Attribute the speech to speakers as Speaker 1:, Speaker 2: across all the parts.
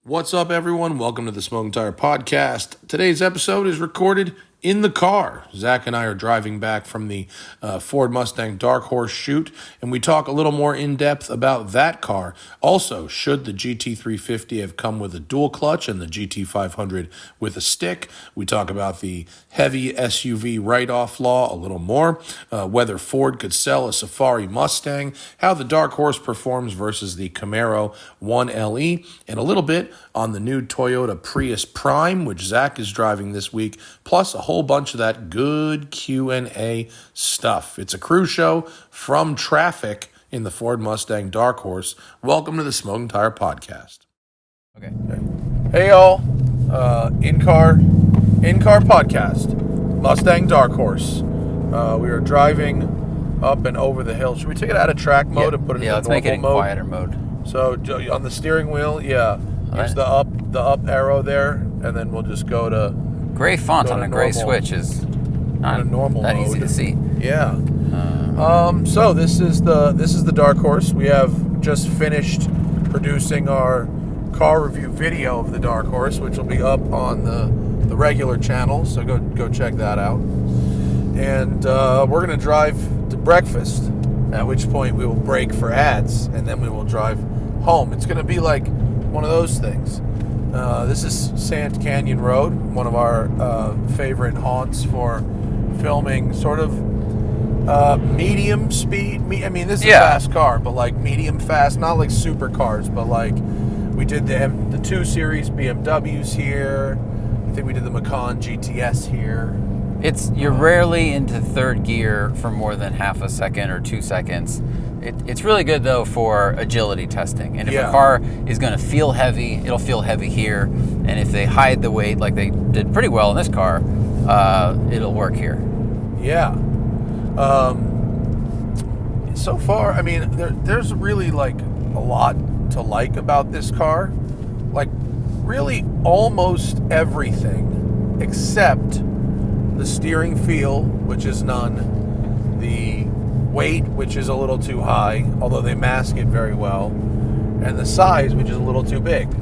Speaker 1: What's up, everyone? Welcome to the Smoking Tire Podcast. Today's episode is recorded in the car. Zach and I are driving back from the Ford Mustang Dark Horse shoot, and we talk a little more in depth about that car. Also, should the GT350 have come with a dual clutch and the GT500 with a stick? We talk about the heavy SUV write-off law a little more, whether Ford could sell a Safari Mustang, how the Dark Horse performs versus the Camaro 1LE, and a little bit on the new Toyota Prius Prime, which Zach is driving this week, plus a whole bunch of that good Q&A stuff. It's a crew show from traffic in the Ford Mustang Dark Horse. Welcome to the Smoking Tire Podcast.
Speaker 2: Okay.
Speaker 1: Hey, y'all. In-car podcast. Mustang Dark Horse. We are driving up and over the hill. Should we take it out of track mode and put it in
Speaker 2: let's
Speaker 1: normal
Speaker 2: make it in
Speaker 1: mode?
Speaker 2: quieter mode.
Speaker 1: So on the steering wheel, use the up arrow there, and then we'll just go to
Speaker 2: Gray font
Speaker 1: go
Speaker 2: on
Speaker 1: to
Speaker 2: a gray
Speaker 1: normal.
Speaker 2: switch is not
Speaker 1: normal
Speaker 2: that
Speaker 1: mode.
Speaker 2: easy to see.
Speaker 1: Yeah. So this is the Dark Horse. We have just finished producing our car review video of the Dark Horse, which will be up on the regular channel. So go check that out. And we're gonna drive to breakfast. At which point we will break for ads, and then we will drive home. It's gonna be like one of those things. This is Sand Canyon Road, one of our favorite haunts for filming sort of medium speed. I mean, this is a fast car, but like medium fast, not like super cars, but like we did the 2 Series BMWs here. I think we did the Macan GTS here.
Speaker 2: You're rarely into third gear for more than half a second or 2 seconds. It's really good, though, for agility testing. And if a car is going to feel heavy, it'll feel heavy here. And if they hide the weight, like they did pretty well in this car, it'll work here.
Speaker 1: Yeah. So far, I mean, there's really, like, a lot to like about this car. Like, really almost everything except the steering feel, which is none. The weight, which is a little too high, although they mask it very well, and the size, which is a little too big.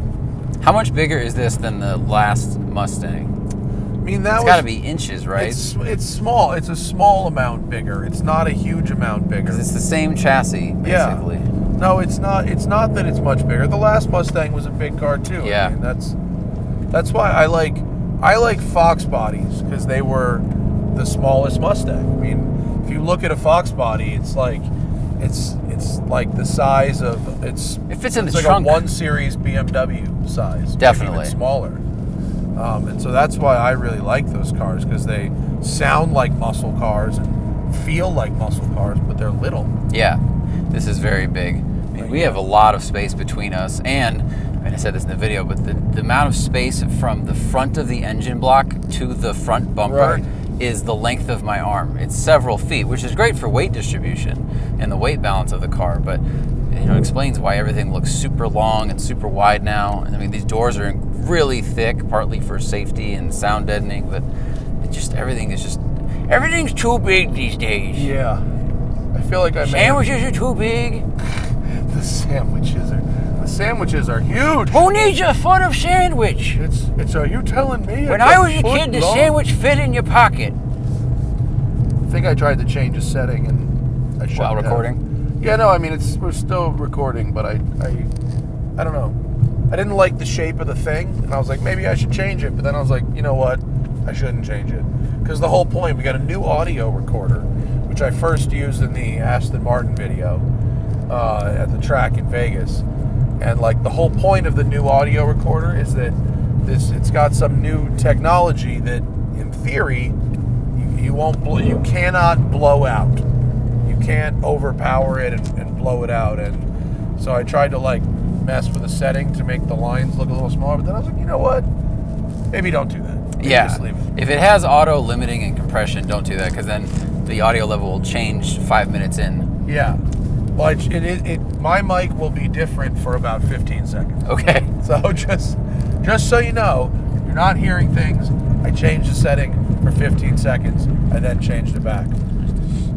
Speaker 2: How much bigger is this than the last Mustang?
Speaker 1: I mean, it's
Speaker 2: got to be inches, right?
Speaker 1: It's small. It's a small amount bigger. It's not a huge amount bigger.
Speaker 2: Because it's the same chassis, basically.
Speaker 1: Yeah. No, it's not. It's not that it's much bigger. The last Mustang was a big car too.
Speaker 2: Yeah.
Speaker 1: I mean, that's why I like Fox bodies, because they were the smallest Mustang. I mean, if you look at a Fox body, it's like the size of
Speaker 2: It fits in the
Speaker 1: like
Speaker 2: trunk.
Speaker 1: a 1 Series BMW size.
Speaker 2: Definitely.
Speaker 1: Maybe even smaller. And so that's why I really like those cars, because they sound like muscle cars and feel like muscle cars, but they're little.
Speaker 2: Yeah, this is very big. I mean, we have a lot of space between us, and I mean, I said this in the video, but the amount of space from the front of the engine block to the front bumper is the length of my arm. It's several feet, which is great for weight distribution and the weight balance of the car, but it explains why everything looks super long and super wide now. And I mean, these doors are really thick, partly for safety and sound deadening, but everything's too big these days.
Speaker 1: Yeah. I feel like
Speaker 2: Sandwiches are too big.
Speaker 1: The sandwiches are huge.
Speaker 2: Who needs a foot of sandwich?
Speaker 1: Are you telling me?
Speaker 2: When I was a kid, the sandwich fit in your pocket.
Speaker 1: I think I tried to change a setting and I shut
Speaker 2: While
Speaker 1: down.
Speaker 2: recording?
Speaker 1: Yeah, no, I mean we're still recording, but I don't know. I didn't like the shape of the thing, and I was like, maybe I should change it. But then I was like, you know what? I shouldn't change it, because the whole point, we got a new audio recorder, which I first used in the Aston Martin video at the track in Vegas. And like the whole point of the new audio recorder is that it's got some new technology that, in theory, you cannot blow out. You can't overpower it and blow it out. And so I tried to like mess with the setting to make the lines look a little smaller. But then I was like, you know what? Maybe don't do that. Maybe just leave it.
Speaker 2: If it has auto limiting and compression, don't do that, because then the audio level will change 5 minutes in.
Speaker 1: Yeah. Well, my mic will be different for about 15 seconds.
Speaker 2: Okay.
Speaker 1: So just so you know, if you're not hearing things, I changed the setting for 15 seconds and then changed it back.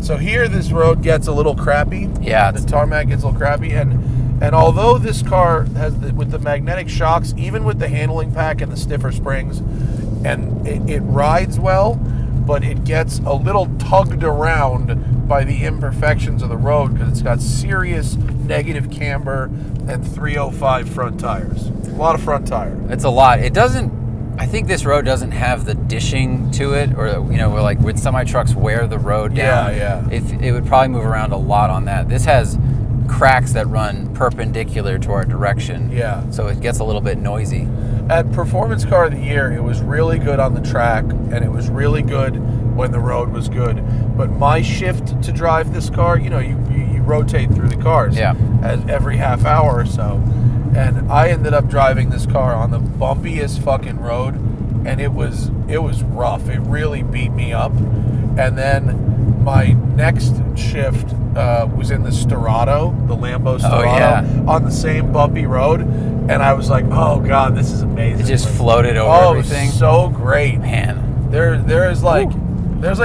Speaker 1: So here, this road gets a little crappy.
Speaker 2: Yeah.
Speaker 1: The tarmac gets a little crappy, and And although this car has with the magnetic shocks, even with the handling pack and the stiffer springs, and it rides well, but it gets a little tugged around by the imperfections of the road because it's got serious negative camber and 305 front tires. A lot of front tire.
Speaker 2: It's a lot. It doesn't. I think this road doesn't have the dishing to it, or where like with semi trucks wear the road down.
Speaker 1: Yeah.
Speaker 2: It would probably move around a lot on that. This has cracks that run perpendicular to our direction.
Speaker 1: Yeah.
Speaker 2: So it gets a little bit noisy.
Speaker 1: At Performance Car of the Year, it was really good on the track, and it was really good when the road was good. But my shift to drive this car, you rotate through the cars as every half hour or so. And I ended up driving this car on the bumpiest fucking road, and it was rough. It really beat me up. And then my next shift was in the Storado, the Lambo Storado, on the same bumpy road. And I was like, oh God, this is amazing.
Speaker 2: It just floated over everything.
Speaker 1: Oh, so great.
Speaker 2: Man.
Speaker 1: There's like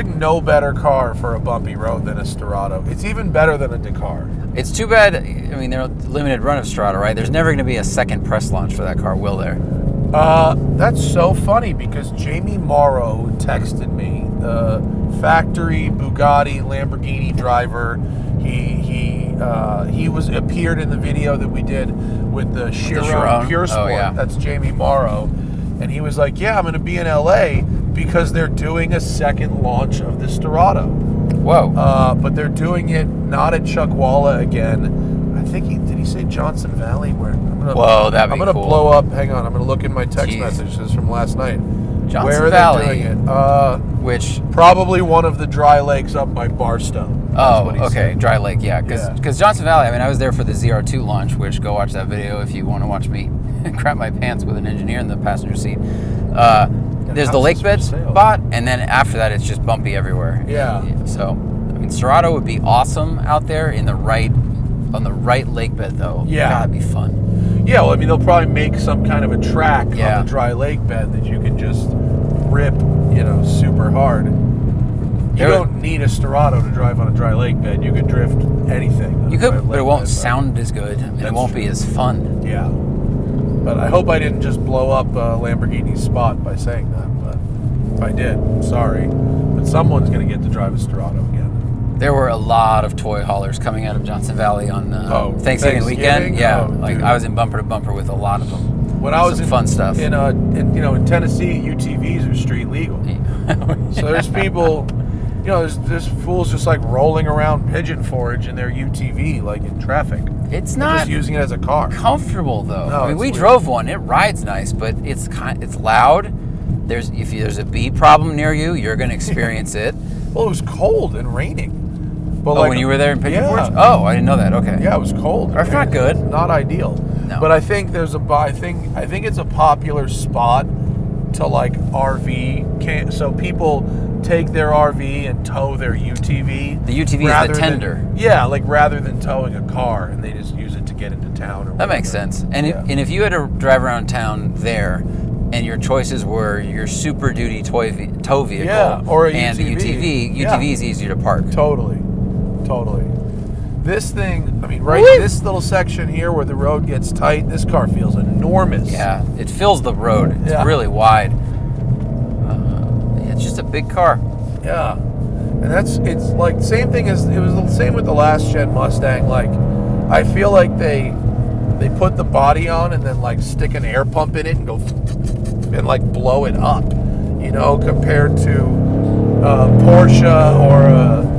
Speaker 1: no better car for a bumpy road than a Storado. It's even better than a Dakar.
Speaker 2: It's too bad. I mean, they're a limited run of Strada, right? There's never going to be a second press launch for that car, will there?
Speaker 1: That's so funny because Jamie Morrow texted me, the factory Bugatti Lamborghini driver. He appeared in the video that we did with the Chiron Pure Sport.
Speaker 2: Oh, yeah.
Speaker 1: That's Jamie Morrow, and he was like, "Yeah, I'm going to be in LA because they're doing a second launch of the Storado."
Speaker 2: Whoa!
Speaker 1: But they're doing it not at Chuckwalla again. I think did he say Johnson Valley? Where
Speaker 2: that'd be
Speaker 1: I'm gonna
Speaker 2: cool.
Speaker 1: blow up. Hang on, I'm gonna look in my text messages from last night.
Speaker 2: Johnson
Speaker 1: Where are
Speaker 2: Valley,
Speaker 1: they doing it?
Speaker 2: Which
Speaker 1: probably one of the dry lakes up by Barstow.
Speaker 2: Okay, Dry Lake, yeah. Because Johnson Valley, I mean, I was there for the ZR2 launch, which go watch that video if you want to watch me crap my pants with an engineer in the passenger seat. There's the lake bed spot, and then after that, it's just bumpy everywhere.
Speaker 1: Yeah.
Speaker 2: So, I mean, Storado would be awesome out there on the right lake bed, though.
Speaker 1: Yeah.
Speaker 2: That'd be fun.
Speaker 1: Yeah, well, I mean, they'll probably make some kind of a track on the dry lake bed that you can just rip, super hard. You don't need a Storado to drive on a dry lake bed. You could drift anything.
Speaker 2: You could, but it won't sound as good, and it won't be as fun.
Speaker 1: Yeah. But I hope I didn't just blow up Lamborghini's spot by saying that. But if I did, I'm sorry. But someone's going to get to drive a Storado again.
Speaker 2: There were a lot of toy haulers coming out of Johnson Valley on Thanksgiving weekend. Yeah, I was in bumper to bumper with a lot of them.
Speaker 1: When I was
Speaker 2: fun stuff
Speaker 1: in Tennessee, UTVs are street legal. So there's people, there's fools just like rolling around Pigeon Forge in their UTV like in traffic.
Speaker 2: It's
Speaker 1: They're
Speaker 2: not
Speaker 1: just using it as a car.
Speaker 2: Comfortable though.
Speaker 1: No,
Speaker 2: I mean, we
Speaker 1: weird.
Speaker 2: drove one. It rides nice, but it's loud. If there's a bee problem near you, you're going to experience it.
Speaker 1: Well, it was cold and raining. But
Speaker 2: when you were there in Pigeon Forge? Oh, I didn't know that. Okay.
Speaker 1: Yeah, it was cold.
Speaker 2: That's not good.
Speaker 1: Not ideal.
Speaker 2: No.
Speaker 1: But I think I think it's a popular spot to like RV. So people take their RV and tow their UTV.
Speaker 2: The UTV is the tender.
Speaker 1: Rather than towing a car, and they just use it to get into town. Or
Speaker 2: that makes sense. And if you had to drive around town there, and your choices were your Super Duty tow vehicle,
Speaker 1: or a
Speaker 2: and
Speaker 1: UTV.
Speaker 2: the UTV is easier to park.
Speaker 1: Totally. This thing, I mean, this little section here where the road gets tight, this car feels enormous.
Speaker 2: Yeah, it fills the road. It's really wide. It's just a big car.
Speaker 1: Yeah. And it's like same thing as, it was the same with the last gen Mustang. Like, I feel like they put the body on and then like stick an air pump in it and go and like blow it up, compared to Porsche or a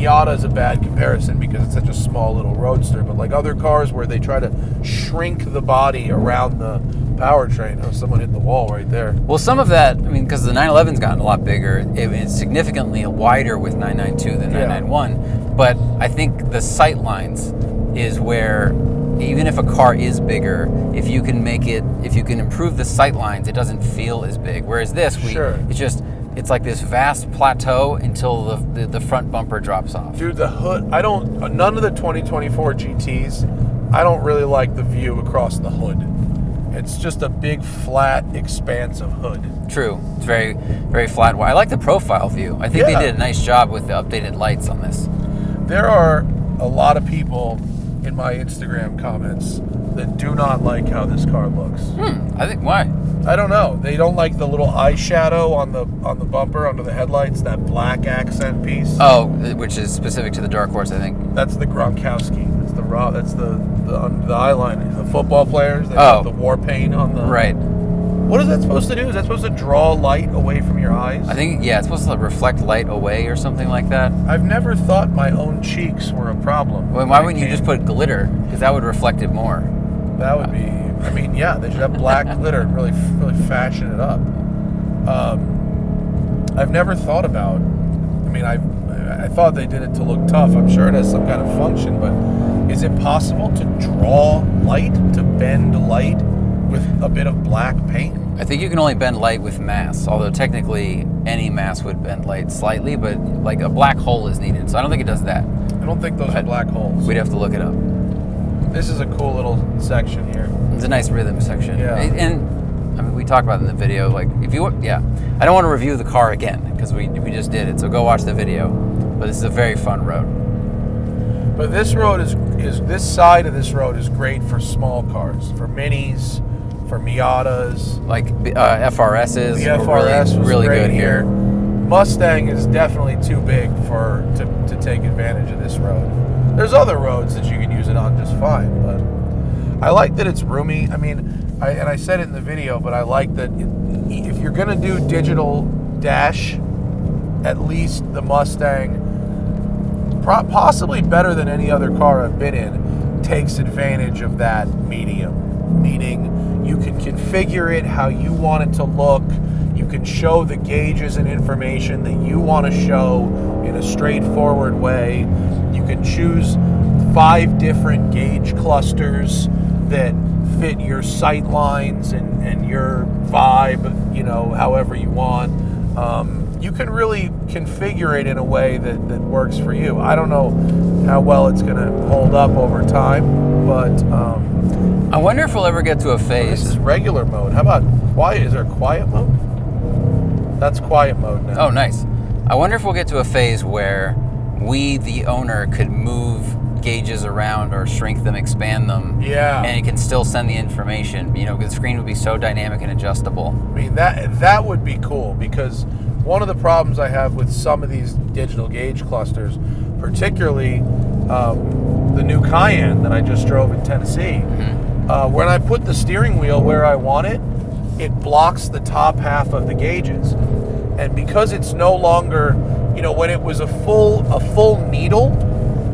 Speaker 1: Miata is a bad comparison because it's such a small little roadster, but like other cars where they try to shrink the body around the powertrain. Oh, someone hit the wall right there.
Speaker 2: Well, some of that, I mean, because the 911's gotten a lot bigger, it's significantly wider with 992 than 991, but I think the sight lines is where, even if a car is bigger, if you can improve the sight lines, it doesn't feel as big. Whereas this, it's like this vast plateau until the front bumper drops off.
Speaker 1: Dude, the hood, none of the 2024 GTs, I don't really like the view across the hood. It's just a big, flat, expansive hood.
Speaker 2: True. It's very, very flat. I like the profile view. I think they did a nice job with the updated lights on this.
Speaker 1: There are a lot of people in my Instagram comments that do not like how this car looks.
Speaker 2: I think why?
Speaker 1: I don't know. They don't like the little eyeshadow on the bumper, under the headlights, that black accent piece.
Speaker 2: Oh, which is specific to the Dark Horse, I think.
Speaker 1: That's the Gronkowski. That's the eyeliner. The football players, they have the war paint on the...
Speaker 2: Right.
Speaker 1: What is that supposed to do? Is that supposed to draw light away from your eyes?
Speaker 2: I think, yeah, it's supposed to reflect light away or something like that.
Speaker 1: I've never thought my own cheeks were a problem.
Speaker 2: Well, why wouldn't you just put glitter? Because that would reflect it more.
Speaker 1: That would be... I mean, yeah, they should have black glitter and really fashion it up. I've never thought about... I mean, I thought they did it to look tough. I'm sure it has some kind of function, but is it possible to draw light, to bend light with a bit of black paint?
Speaker 2: I think you can only bend light with mass, although technically any mass would bend light slightly, but like a black hole is needed, so I don't think it does that.
Speaker 1: I don't think those are black holes.
Speaker 2: We'd have to look it up.
Speaker 1: This is a cool little section here.
Speaker 2: It's a nice rhythm section.
Speaker 1: Yeah.
Speaker 2: And I mean, we talked about it in the video. Like, if you, I don't want to review the car again because we just did it. So go watch the video. But this is a very fun road.
Speaker 1: But this road is this side of this road is great for small cars, for minis, for Miatas.
Speaker 2: Like FRSs.
Speaker 1: The FRS was
Speaker 2: really
Speaker 1: great
Speaker 2: good here.
Speaker 1: Mustang is definitely too big to take advantage of this road. There's other roads that you can use it on just fine, but I like that it's roomy. I mean, I said it in the video, but I like that if you're going to do digital dash, at least the Mustang, possibly better than any other car I've been in, takes advantage of that medium. Meaning you can configure it how you want it to look. You can show the gauges and information that you want to show in a straightforward way. You can choose 5 different gauge clusters that fit your sight lines and your vibe, however you want. You can really configure it in a way that works for you. I don't know how well it's going to hold up over time, but...
Speaker 2: I wonder if we'll ever get to a phase...
Speaker 1: This is regular mode. How about quiet? Is there a quiet mode? That's quiet mode now.
Speaker 2: Oh, nice. I wonder if we'll get to a phase where we, the owner, could move gauges around or shrink them, expand them.
Speaker 1: Yeah.
Speaker 2: And it can still send the information. The screen would be so dynamic and adjustable.
Speaker 1: I mean, that would be cool, because one of the problems I have with some of these digital gauge clusters, particularly the new Cayenne that I just drove in Tennessee, when I put the steering wheel where I want it, it blocks the top half of the gauges. And because it's no longer, when it was a full needle,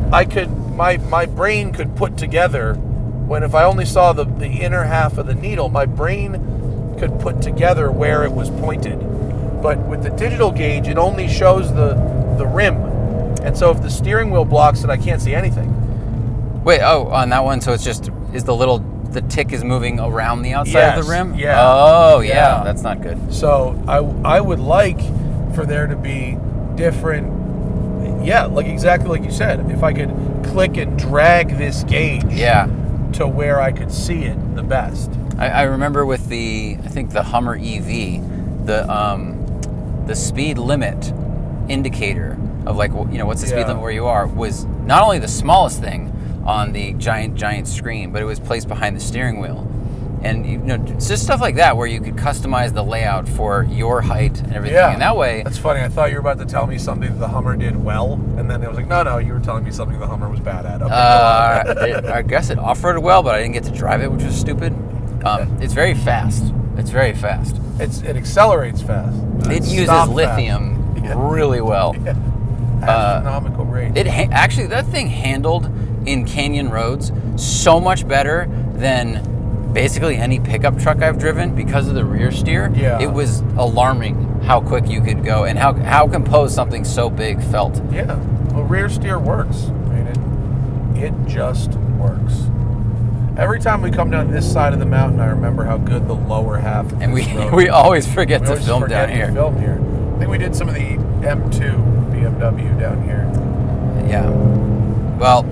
Speaker 1: my brain could put together, if I only saw the inner half of the needle, my brain could put together where it was pointed. But with the digital gauge, it only shows the rim. And so if the steering wheel blocks it, I can't see anything.
Speaker 2: Wait, on that one, so it's just, the tick is moving around the outside of the rim?
Speaker 1: Yeah.
Speaker 2: Oh, yeah, that's not good.
Speaker 1: So I would like for there to be different, like exactly like you said, if I could click and drag this gauge to where I could see it the best.
Speaker 2: I remember with the Hummer EV, the speed limit indicator of what's the speed limit where you are was not only the smallest thing on the giant screen, but it was placed behind the steering wheel. And it's just stuff like that where you could customize the layout for your height and everything.
Speaker 1: Yeah.
Speaker 2: And that way,
Speaker 1: that's funny. I thought you were about to tell me something that the Hummer did well, and then it was like, no, you were telling me something the Hummer was bad at. Okay,
Speaker 2: I guess it off-roaded well, but I didn't get to drive it, which was stupid. It's very fast.
Speaker 1: It accelerates fast.
Speaker 2: It uses lithium really well.
Speaker 1: Yeah. Astronomical rate.
Speaker 2: Actually, that thing handled in canyon roads so much better than basically any pickup truck I've driven because of the rear steer.
Speaker 1: Yeah.
Speaker 2: It was alarming how quick you could go and how composed something so big felt.
Speaker 1: Yeah. Well, rear steer works. I mean, it just works. Every time we come down this side of the mountain, I remember how good the lower half of
Speaker 2: and
Speaker 1: this road
Speaker 2: we always forget to film down here.
Speaker 1: I think we did some of the M2 BMW down here.
Speaker 2: Yeah. Well,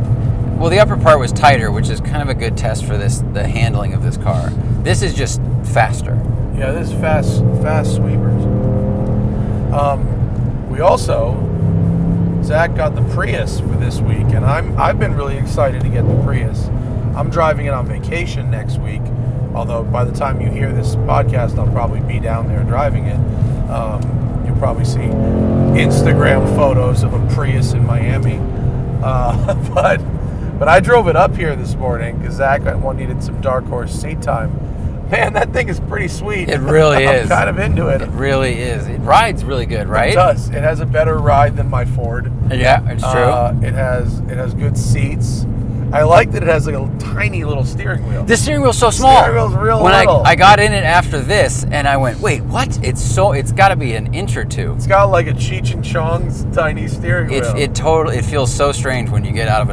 Speaker 2: the upper part was tighter, which is kind of a good test for the handling of this car. This is just faster.
Speaker 1: Yeah, this is fast sweepers. We also Zach got the Prius for this week, and I've been really excited to get the Prius. I'm driving it on vacation next week, although by the time you hear this podcast, I'll probably be down there driving it. You'll probably see Instagram photos of a Prius in Miami. But I drove it up here this morning because Zach needed some dark horse seat time. Man, that thing is pretty sweet.
Speaker 2: It really is.
Speaker 1: I'm kind of into it.
Speaker 2: It really is. It rides really good, right?
Speaker 1: It does. It has a better ride than my Ford.
Speaker 2: Yeah, it's true.
Speaker 1: It has good seats. I like that it has like a tiny little steering wheel.
Speaker 2: The steering wheel's so small.
Speaker 1: The steering wheel's real
Speaker 2: when
Speaker 1: little.
Speaker 2: I got in it after this, and I went, wait, what? It's got to be an inch or two.
Speaker 1: It's got like a Cheech and Chong's tiny steering wheel.
Speaker 2: It feels so strange when you get out of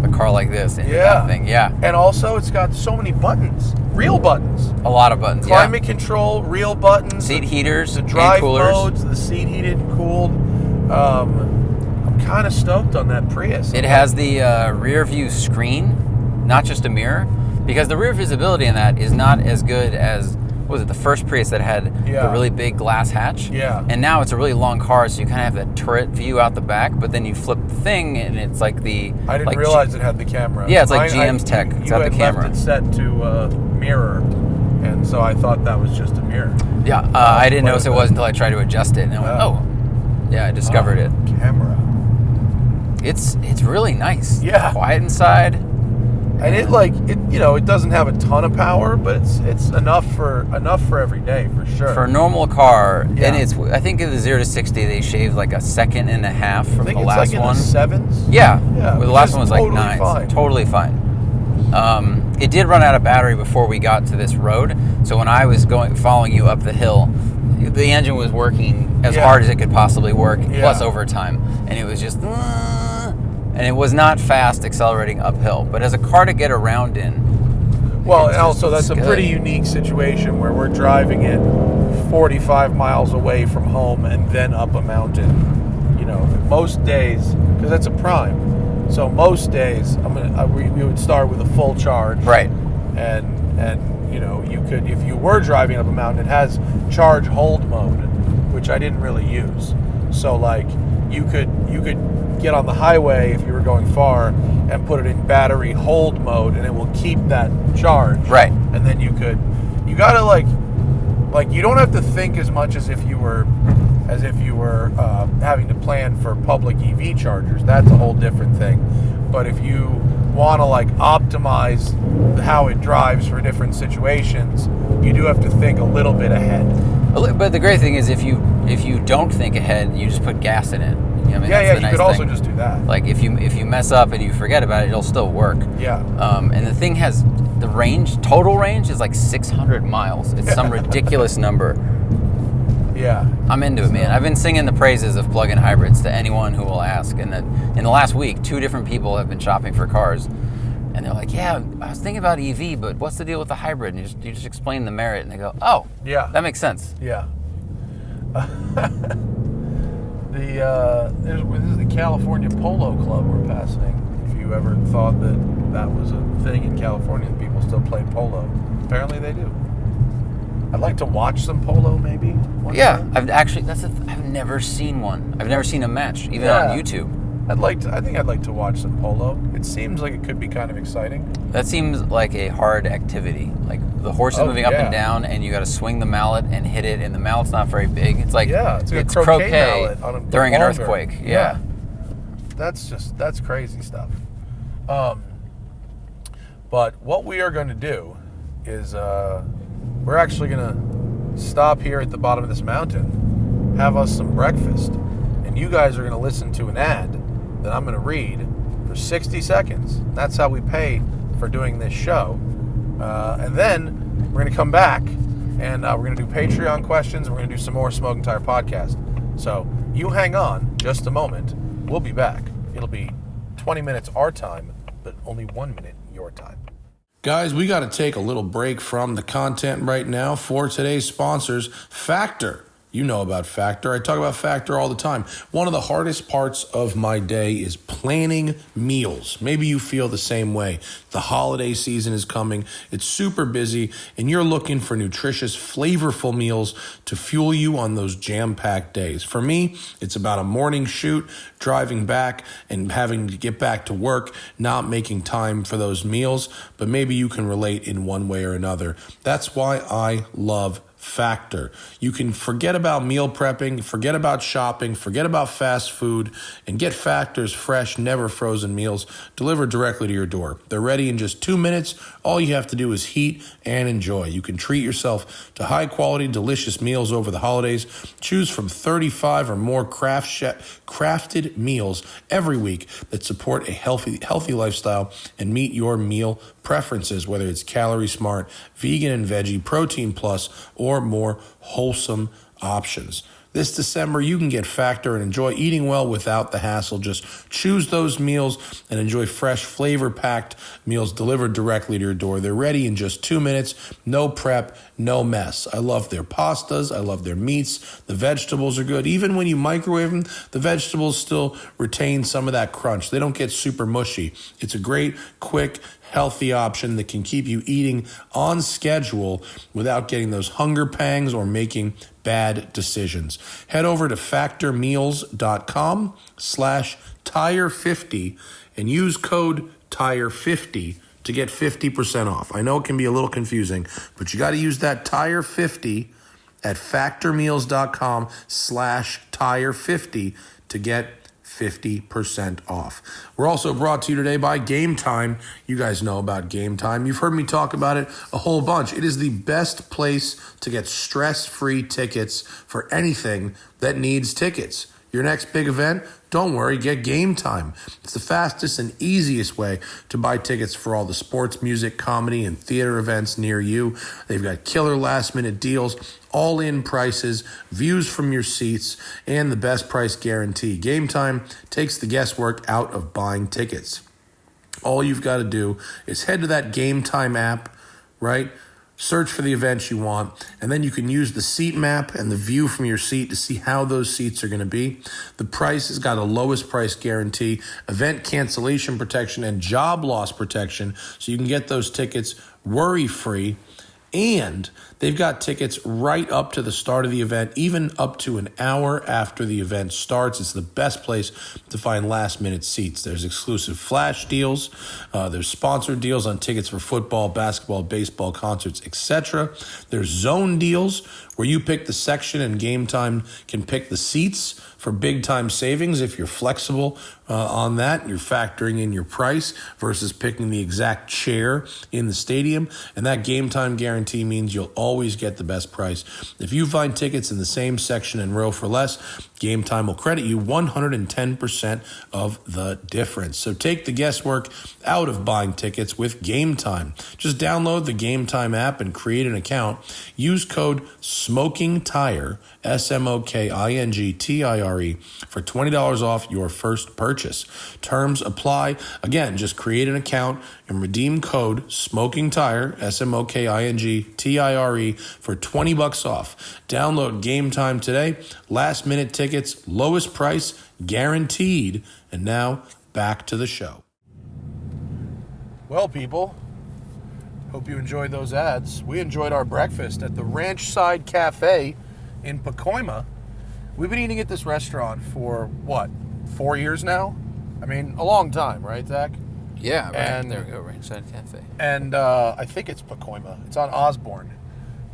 Speaker 2: a car like this into that thing. Yeah.
Speaker 1: And also, it's got so many buttons, real buttons.
Speaker 2: A lot of buttons.
Speaker 1: Climate control, real buttons.
Speaker 2: Seat heaters,
Speaker 1: the drive
Speaker 2: and coolers.
Speaker 1: modes, the seat heated and cooled. I'm kind of stoked on that Prius.
Speaker 2: It has the rear view screen, not just a mirror, because the rear visibility in that is not as good as, what was it, the first Prius that had the really big glass hatch?
Speaker 1: Yeah.
Speaker 2: And now it's a really long car, so you kind of have that turret view out the back, but then you flip the thing, and it's like the...
Speaker 1: I didn't realize it had the camera.
Speaker 2: Yeah, it's like GM's tech. It's got the camera.
Speaker 1: You had left it set to mirror, and so I thought that was just a mirror.
Speaker 2: Yeah, I didn't notice it was until I tried to adjust it, and I went, oh. Yeah, I discovered it.
Speaker 1: Camera.
Speaker 2: It's really nice.
Speaker 1: Yeah.
Speaker 2: Quiet inside.
Speaker 1: And it doesn't have a ton of power, but it's enough for every day for sure.
Speaker 2: For a normal car, and I think in the 0 to 60 they shaved like a second and a half from the last one.
Speaker 1: I think it's like in the 7s.
Speaker 2: Yeah. Well, the last one was like
Speaker 1: totally
Speaker 2: 9s.
Speaker 1: fine.
Speaker 2: Totally fine. It did run out of battery before we got to this road, so when I was following you up the hill, the engine was working as hard as it could possibly work, plus overtime, and it was just. And it was not fast accelerating uphill, but as a car to get around in.
Speaker 1: Well, and also that's a pretty unique situation where we're driving it 45 miles away from home and then up a mountain. Most days, because that's a prime. So most days, we would start with a full charge.
Speaker 2: Right.
Speaker 1: And you could, if you were driving up a mountain, it has charge hold mode, which I didn't really use. So like you could get on the highway if you were going far and put it in battery hold mode, and it will keep that charge.
Speaker 2: Right.
Speaker 1: And then you gotta like you don't have to think as much as if you were having to plan for public EV chargers. That's a whole different thing. But if you want to like optimize how it drives for different situations, you do have to think a little bit ahead.
Speaker 2: But the great thing is if you don't think ahead, you just put gas in it.
Speaker 1: You could also just do that.
Speaker 2: Like if you mess up and you forget about it, it'll still work.
Speaker 1: Yeah.
Speaker 2: And the thing has the total range is like 600 miles. It's some ridiculous number.
Speaker 1: Yeah.
Speaker 2: I'm into it, man. I've been singing the praises of plug-in hybrids to anyone who will ask. And that in the last week, 2 different people have been shopping for cars. And they're like, yeah, I was thinking about EV, but what's the deal with the hybrid? And you just explain the merit, and they go, oh, yeah, that makes sense.
Speaker 1: Yeah. This is the California Polo Club we're passing. If you ever thought that was a thing in California, that people still play polo. Apparently they do. I'd like to watch some polo, maybe.
Speaker 2: Yeah, I've never seen one. I've never seen a match, even on YouTube.
Speaker 1: I think I'd like to watch some polo. It seems like it could be kind of exciting.
Speaker 2: That seems like a hard activity. Like the horse is moving up and down, and you got to swing the mallet and hit it, and the mallet's not very big. It's like
Speaker 1: it's croquet mallet on a
Speaker 2: during an earthquake. Yeah.
Speaker 1: That's crazy stuff. But what we are going to do is we're actually going to stop here at the bottom of this mountain, have us some breakfast, and you guys are going to listen to an ad that I'm going to read for 60 seconds. That's how we pay for doing this show. And then we're going to come back and we're going to do Patreon questions. We're going to do some more Smoking Tire podcast. So you hang on just a moment. We'll be back. It'll be 20 minutes our time, but only 1 minute your time. Guys, we got to take a little break from the content right now for today's sponsors, Factor. You know about Factor. I talk about Factor all the time. One of the hardest parts of my day is planning meals. Maybe you feel the same way. The holiday season is coming. It's super busy, and you're looking for nutritious, flavorful meals to fuel you on those jam-packed days. For me, it's about a morning shoot, driving back, and having to get back to work, not making time for those meals, but maybe you can relate in one way or another. That's why I love Factor. You can forget about meal prepping, forget about shopping, forget about fast food, and get Factor's fresh, never frozen meals delivered directly to your door. They're ready in just 2 minutes. All you have to do is heat and enjoy. You can treat yourself to high-quality, delicious meals over the holidays. Choose from 35 or more crafted meals every week that support a healthy lifestyle and meet your meal preferences, whether it's calorie smart, vegan and veggie, protein plus, or more wholesome options. This December, you can get Factor and enjoy eating well without the hassle. Just choose those meals and enjoy fresh, flavor-packed meals delivered directly to your door. They're ready in just 2 minutes. No prep, no mess. I love their pastas. I love their meats. The vegetables are good. Even when you microwave them, the vegetables still retain some of that crunch. They don't get super mushy. It's a great, quick, healthy option that can keep you eating on schedule without getting those hunger pangs or making bad decisions. Head over to factormeals.com/tire50 and use code tire50 to get 50% off. I know it can be a little confusing, but you got to use that tire50 at factormeals.com/tire50 to get 50% off. We're also brought to you today by Game Time. You guys know about Game Time. You've heard me talk about it a whole bunch. It is the best place to get stress-free tickets for anything that needs tickets. Your next big event? Don't worry, get Game Time. It's the fastest and easiest way to buy tickets for all the sports, music, comedy, and theater events near you. They've got killer last-minute deals, all-in prices, views from your seats, and the best price guarantee. Game Time takes the guesswork out of buying tickets. All you've got to do is head to that Game Time app, right? Search for the events you want, and then you can use the seat map and the view from your seat to see how those seats are going to be. The price has got a lowest price guarantee, event cancellation protection, and job loss protection, so you can get those tickets worry-free. And they've got tickets right up to the start of the event, even up to an hour after the event starts. It's the best place to find last-minute seats. There's exclusive flash deals. There's sponsored deals on tickets for football, basketball, baseball, concerts, etc. There's zone deals where you pick the section and Game Time can pick the seats for big-time savings. If you're flexible on that, you're factoring in your price versus picking the exact chair in the stadium. And that Game Time guarantee means you'll always get the best price. If you find tickets in the same section and row for less, Game Time will credit you 110% of the difference. So take the guesswork out of buying tickets with Game Time. Just download the Game Time app and create an account. Use code SMOKINGTIRE, SMOKINGTIRE, for $20 off your first purchase. Terms apply. Again, just create an account and redeem code SMOKINGTIRE, SMOKINGTIRE, for $20 off. Download Game Time today. Last minute tickets, lowest price, guaranteed. And now, back to the show. Well, people, hope you enjoyed those ads. We enjoyed our breakfast at the Ranchside Cafe in Pacoima. We've been eating at this restaurant for, 4 years now? I mean, a long time, right, Zach?
Speaker 2: Yeah, right.
Speaker 1: And
Speaker 2: there we go, Ranchside Cafe.
Speaker 1: And I think it's Pacoima. It's on Osborne.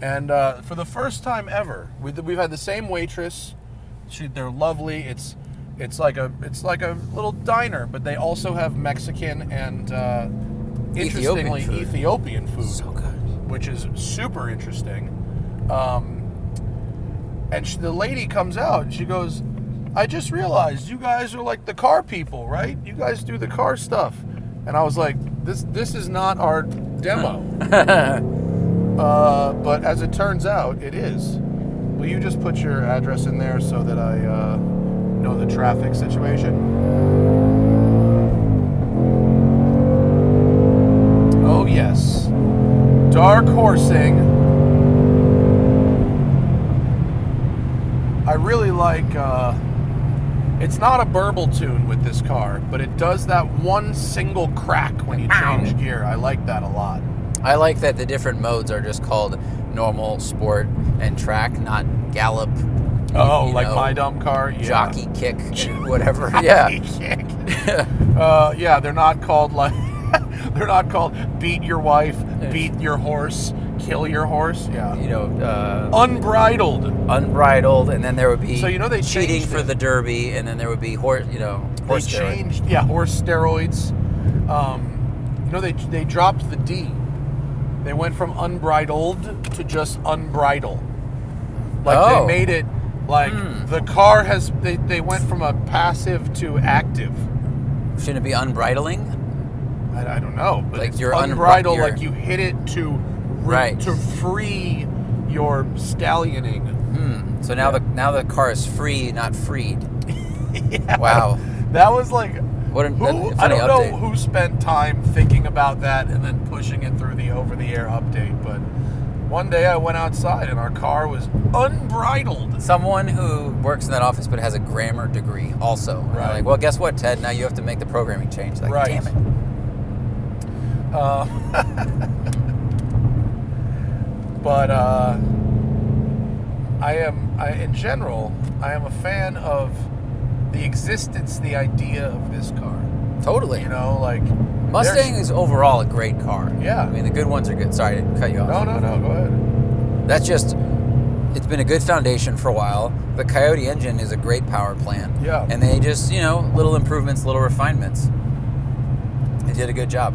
Speaker 1: And for the first time ever, we've had the same waitress. They're lovely. It's like a little diner, but they also have Mexican and interestingly Ethiopian food.
Speaker 2: So good.
Speaker 1: Which is super interesting. And the lady comes out and she goes, "I just realized you guys are like the car people, right? You guys do the car stuff." And I was like, this is not our demo. But as it turns out, it is. Will you just put your address in there so that I know the traffic situation? Oh, yes. Dark horsing. like, it's not a burble tune with this car, but it does that one single crack when you change gear. I like that a lot.
Speaker 2: I like that the different modes are just called normal, sport, and track, not gallop.
Speaker 1: Oh, like my dumb car? Yeah.
Speaker 2: Jockey kick, whatever. Yeah.
Speaker 1: Kick. Yeah, they're not called like they're not called beat your wife, beat your horse, kill your horse. Yeah. Unbridled,
Speaker 2: and then there would be
Speaker 1: they
Speaker 2: cheating for the Derby, and then there would be horse
Speaker 1: horse steroids. They dropped the D. They went from unbridled to just unbridle. They made it like the car has. They went from a passive to active.
Speaker 2: Shouldn't it be unbridling?
Speaker 1: I don't know, but
Speaker 2: like you're
Speaker 1: unbridled, like you hit it to
Speaker 2: to
Speaker 1: free your stallioning.
Speaker 2: So now the car is free, not freed.
Speaker 1: Yeah.
Speaker 2: Wow,
Speaker 1: that was like
Speaker 2: what a funny
Speaker 1: I don't
Speaker 2: update.
Speaker 1: know who spent time thinking about that and then pushing it through the over-the-air update, but one day I went outside and our car was unbridled. Someone
Speaker 2: who works in that office but has a grammar degree also.
Speaker 1: Right.
Speaker 2: Like, well, guess what, Ted? Now you have to make the programming change. Like,
Speaker 1: right.
Speaker 2: Damn it.
Speaker 1: But in general, I am a fan of the existence, the idea of this car.
Speaker 2: Totally.
Speaker 1: Like
Speaker 2: Mustang is overall a great car.
Speaker 1: Yeah.
Speaker 2: I mean, the good ones are good. Sorry to cut you off.
Speaker 1: No, go ahead.
Speaker 2: That's just, it's been a good foundation for a while. The Coyote engine is a great power plant.
Speaker 1: Yeah.
Speaker 2: And they just, little improvements, little refinements. They did a good job.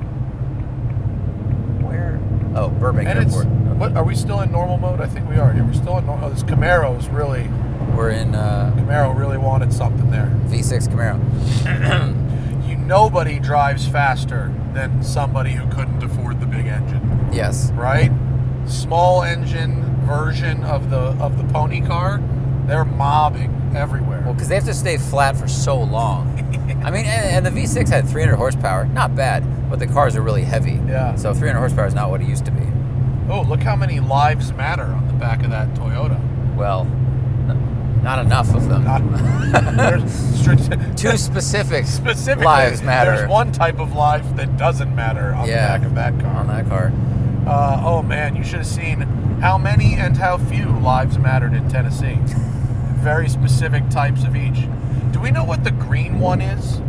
Speaker 2: Where? Oh, Burbank Airport.
Speaker 1: What, are we still in normal mode? I think we are. Yeah, we're still in normal. Oh, this Camaro's really...
Speaker 2: We're in...
Speaker 1: Camaro really wanted something there.
Speaker 2: V6 Camaro.
Speaker 1: Nobody drives faster than somebody who couldn't afford the big engine.
Speaker 2: Yes.
Speaker 1: Right? Small engine version of the pony car, they're mobbing everywhere.
Speaker 2: Well, because they have to stay flat for so long. I mean, and the V6 had 300 horsepower. Not bad, but the cars are really heavy.
Speaker 1: Yeah.
Speaker 2: So 300 horsepower is not what it used to be.
Speaker 1: Oh, look how many lives matter on the back of that Toyota.
Speaker 2: Well, not enough of them. Two specific lives matter.
Speaker 1: There's one type of life that doesn't matter on the back of that car.
Speaker 2: On that car.
Speaker 1: Oh man, you should have seen how many and how few lives mattered in Tennessee. Very specific types of each. Do we know what the green one is?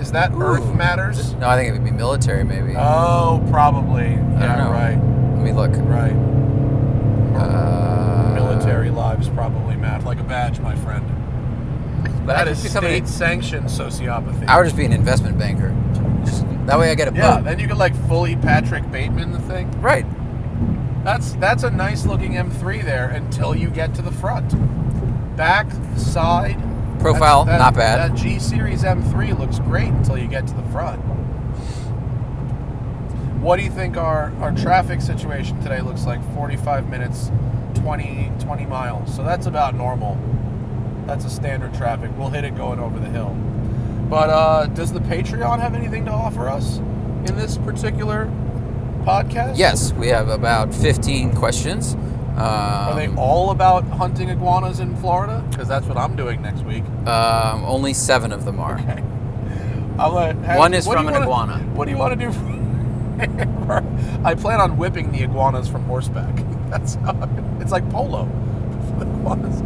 Speaker 1: Is that Earth Matters?
Speaker 2: No, I think it would be military, maybe.
Speaker 1: Oh, probably.
Speaker 2: I don't know.
Speaker 1: Right.
Speaker 2: Let me look.
Speaker 1: Right. Military lives probably matter. Like a badge, my friend.
Speaker 2: But
Speaker 1: that is state-sanctioned sociopathy.
Speaker 2: I would just be an investment banker. That way I get a boat.
Speaker 1: Yeah, then you could fully Patrick Bateman the thing.
Speaker 2: Right.
Speaker 1: That's a nice-looking M3 there until you get to the front. Back, side...
Speaker 2: Profile, not bad.
Speaker 1: That G-Series M3 looks great until you get to the front. What do you think our traffic situation today looks like? 45 minutes, 20 miles. So that's about normal. That's a standard traffic. We'll hit it going over the hill. But does the Patreon have anything to offer us in this particular podcast?
Speaker 2: Yes, we have about 15 questions.
Speaker 1: Are they all about hunting iguanas in Florida? Because that's what I'm doing next week.
Speaker 2: Only 7 of them are.
Speaker 1: Okay.
Speaker 2: One is from an iguana.
Speaker 1: What do you want to do? I plan on whipping the iguanas from horseback. That's how it's like polo for the iguanas.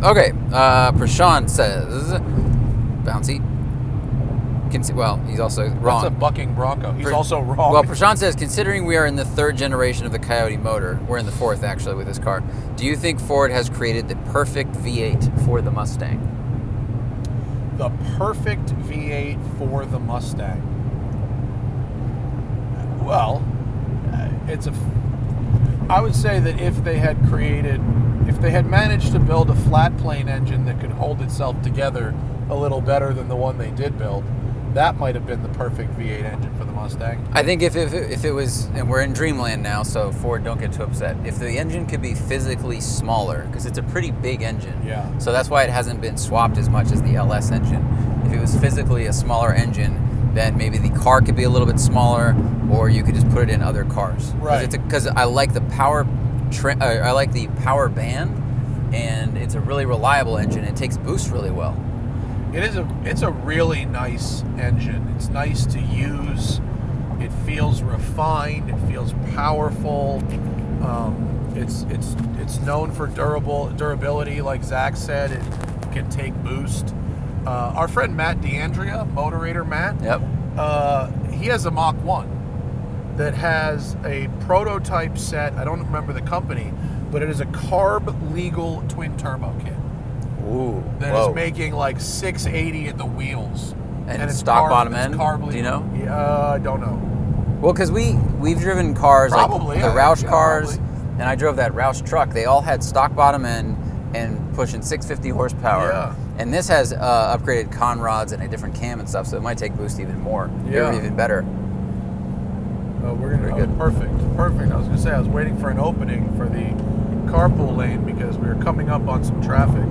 Speaker 2: Okay. Prashant says, bouncy. Well, he's also wrong.
Speaker 1: That's a bucking bronco. He's also wrong.
Speaker 2: Well, Prashant says, considering we are in the 3rd generation of the Coyote motor, we're in the 4th actually with this car, do you think Ford has created the perfect V8 for the Mustang?
Speaker 1: The perfect V8 for the Mustang. Well, I would say that if they had managed to build a flat plane engine that could hold itself together a little better than the one they did build, that might have been the perfect V8 engine for the Mustang.
Speaker 2: I think if it was, and we're in dreamland now, so Ford, don't get too upset. If the engine could be physically smaller, because it's a pretty big engine,
Speaker 1: yeah.
Speaker 2: So that's why it hasn't been swapped as much as the LS engine. If it was physically a smaller engine, then maybe the car could be a little bit smaller, or you could just put it in other cars.
Speaker 1: Right.
Speaker 2: Because I like the power I like the power band, and it's a really reliable engine. It takes boost really well.
Speaker 1: It's a really nice engine. It's nice to use. It feels refined. It feels powerful. It's known for durability, like Zach said. It can take boost. Our friend Matt D'Andrea, Motorator Matt.
Speaker 2: Yep.
Speaker 1: He has a Mach 1 that has a prototype set. I don't remember the company, but it is a carb legal twin turbo kit.
Speaker 2: Ooh.
Speaker 1: That is making like 680 at the wheels.
Speaker 2: And it's stock bottom end? Do you know?
Speaker 1: Yeah, I don't know.
Speaker 2: Well, because we've driven cars
Speaker 1: Probably,
Speaker 2: like the Roush cars,
Speaker 1: probably.
Speaker 2: and I drove that Roush truck. They all had stock bottom end and pushing 650 horsepower.
Speaker 1: Yeah.
Speaker 2: And this has upgraded con rods and a different cam and stuff, so it might take boost even more.
Speaker 1: Yeah.
Speaker 2: Or even better.
Speaker 1: We're gonna get perfect. I was gonna say I was waiting for an opening for the carpool lane because we were coming up on some traffic.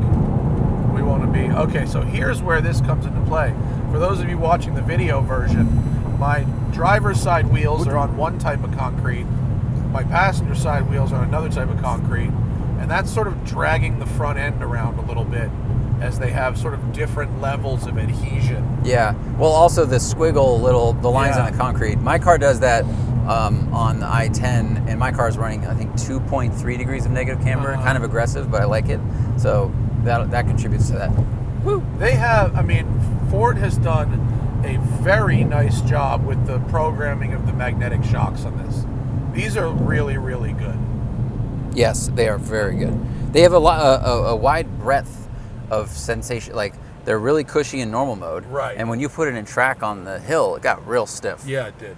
Speaker 1: We want to be okay. So here's where this comes into play. For those of you watching the video version, my driver's side wheels are on one type of concrete. My passenger side wheels are on another type of concrete, and that's sort of dragging the front end around a little bit as they have sort of different levels of adhesion.
Speaker 2: Yeah. Well, also the squiggle the lines on the concrete. My car does that on the I-10, and my car is running, I think, 2.3 degrees of negative camber. Kind of aggressive, but I like it. So that contributes to that. Woo.
Speaker 1: Ford has done a very nice job with the programming of the magnetic shocks on this. These are really, really good.
Speaker 2: Yes, they are very good. They have a wide breadth of sensation. Like, they're really cushy in normal mode.
Speaker 1: Right.
Speaker 2: And when you put it in track on the hill, it got real stiff.
Speaker 1: Yeah, it did.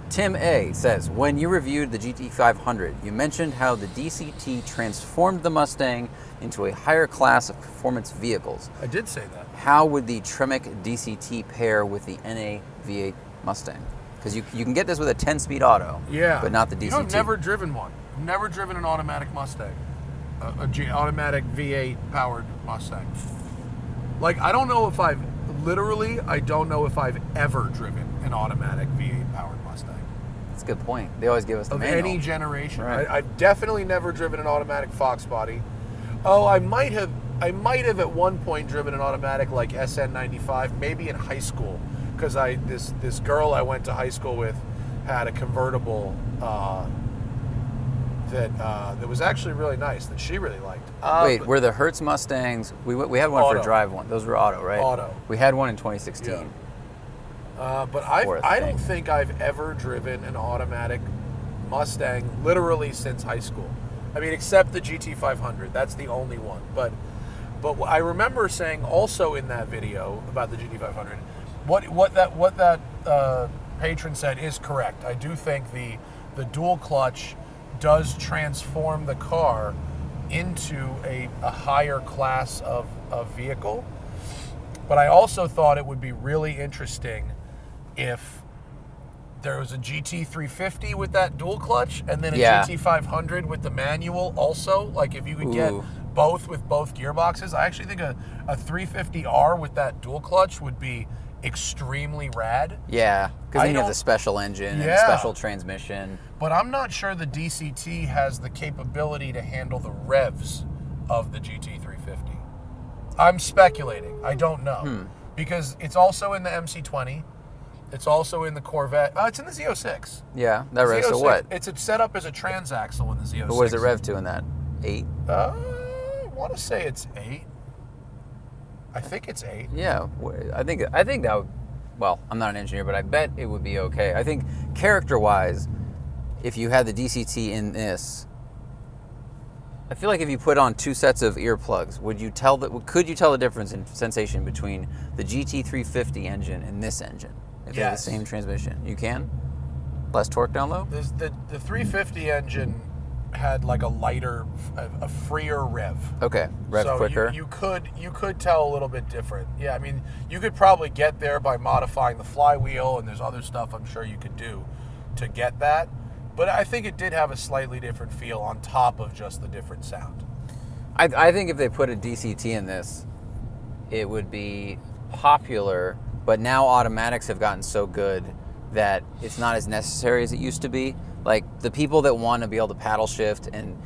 Speaker 2: Tim A says, when you reviewed the GT500, you mentioned how the DCT transformed the Mustang into a higher class of performance vehicles.
Speaker 1: I did say that.
Speaker 2: How would the Tremec DCT pair with the NA V8 Mustang? Because you can get this with a 10-speed auto, but not the DCT.
Speaker 1: I've never driven one. I've never driven an automatic Mustang, automatic V8 powered Mustang. Like, I don't know if I don't know if I've ever driven an automatic V8 powered Mustang.
Speaker 2: That's a good point. They always give us the
Speaker 1: of
Speaker 2: manual.
Speaker 1: Any generation.
Speaker 2: Right.
Speaker 1: I've definitely never driven an automatic Fox body. Oh, I might have at one point driven an automatic like SN95, maybe in high school, because this girl I went to high school with had a convertible that was actually really nice that she really liked.
Speaker 2: Wait, were the Hertz Mustangs? We had one
Speaker 1: auto.
Speaker 2: for drive one. Those were auto, right?
Speaker 1: Auto.
Speaker 2: We had one in 2016.
Speaker 1: Yeah. But I don't think I've ever driven an automatic Mustang literally since high school. I mean, except the GT500. That's the only one. But I remember saying also in that video about the GT500, what that patron said is correct. I do think the dual clutch does transform the car into a higher class of vehicle. But I also thought it would be really interesting if there was a GT350 with that dual clutch and then a GT500 with the manual also. Like if you could get both with both gearboxes. I actually think a 350R with that dual clutch would be extremely rad.
Speaker 2: Yeah, because then you have the special engine and the special transmission.
Speaker 1: But I'm not sure the DCT has the capability to handle the revs of the GT350. I'm speculating. I don't know. Because it's also in the MC20. It's also in the Corvette. It's in the Z06.
Speaker 2: Yeah, that revs to what?
Speaker 1: It's set up as a transaxle in the Z06.
Speaker 2: But what does it rev to in that? 8?
Speaker 1: I want to say it's 8. I think it's 8.
Speaker 2: Yeah, I think that would, well, I'm not an engineer, but I bet it would be okay. I think character-wise, if you had the DCT in this, I feel like if you put on 2 sets of earplugs, could you tell the difference in sensation between the GT350 engine and this engine? If they have the same transmission. You can? Less torque down low?
Speaker 1: The 350 engine had like a lighter, a freer rev.
Speaker 2: Okay, rev quicker.
Speaker 1: You could tell a little bit different. Yeah, I mean, you could probably get there by modifying the flywheel, and there's other stuff I'm sure you could do to get that. But I think it did have a slightly different feel on top of just the different sound.
Speaker 2: I think if they put a DCT in this, it would be popular, but now automatics have gotten so good that it's not as necessary as it used to be. Like the people that want to be able to paddle shift and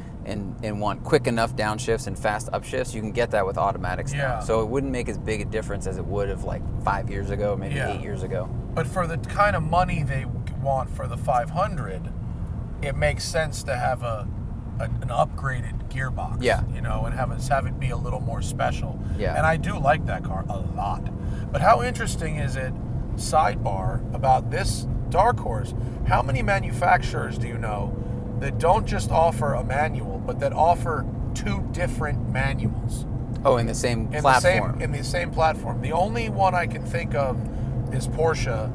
Speaker 2: want quick enough downshifts and fast upshifts, you can get that with automatics now. So it wouldn't make as big a difference as it would have like 5 years ago, maybe 8 years ago.
Speaker 1: But for the kind of money they want for the 500, it makes sense to have an upgraded gearbox. You know, and have it be a little more special. And I do like that car a lot. But how interesting is it, sidebar, about this Dark Horse? How many manufacturers do you know that don't just offer a manual, but that offer 2 different manuals?
Speaker 2: Oh, in the same platform.
Speaker 1: In the same platform. The only one I can think of is Porsche,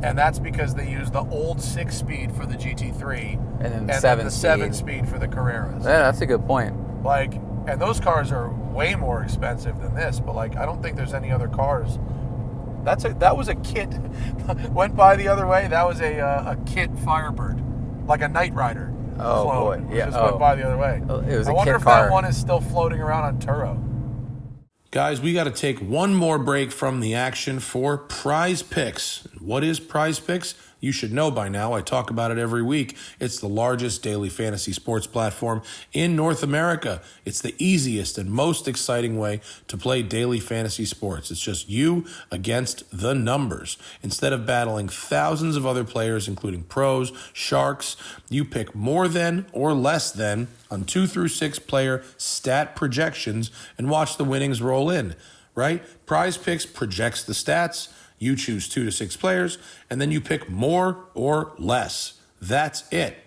Speaker 1: and that's because they use the old 6-speed for the GT3
Speaker 2: and then the
Speaker 1: 7-speed for the Carreras.
Speaker 2: Yeah, that's a good point.
Speaker 1: Like, and those cars are way more expensive than this, but like, I don't think there's any other cars. That was a kit. Went by the other way. That was a kit Firebird, like a Knight Rider.
Speaker 2: Oh
Speaker 1: float,
Speaker 2: boy, yeah.
Speaker 1: Just went by the other way.
Speaker 2: It was
Speaker 1: I
Speaker 2: a
Speaker 1: wonder
Speaker 2: kit
Speaker 1: if
Speaker 2: car.
Speaker 1: that one is still floating around on Turo. Guys, we got to take one more break from the action for Prize Picks. What is Prize Picks? You should know by now. I talk about it every week. It's the largest daily fantasy sports platform in North America. It's the easiest and most exciting way to play daily fantasy sports. It's just you against the numbers. Instead of battling thousands of other players, including pros, sharks, you pick more than or less than on 2 through 6 player stat projections and watch the winnings roll in, right? Prize Picks projects the stats. You choose 2 to 6 players, and then you pick more or less. That's it.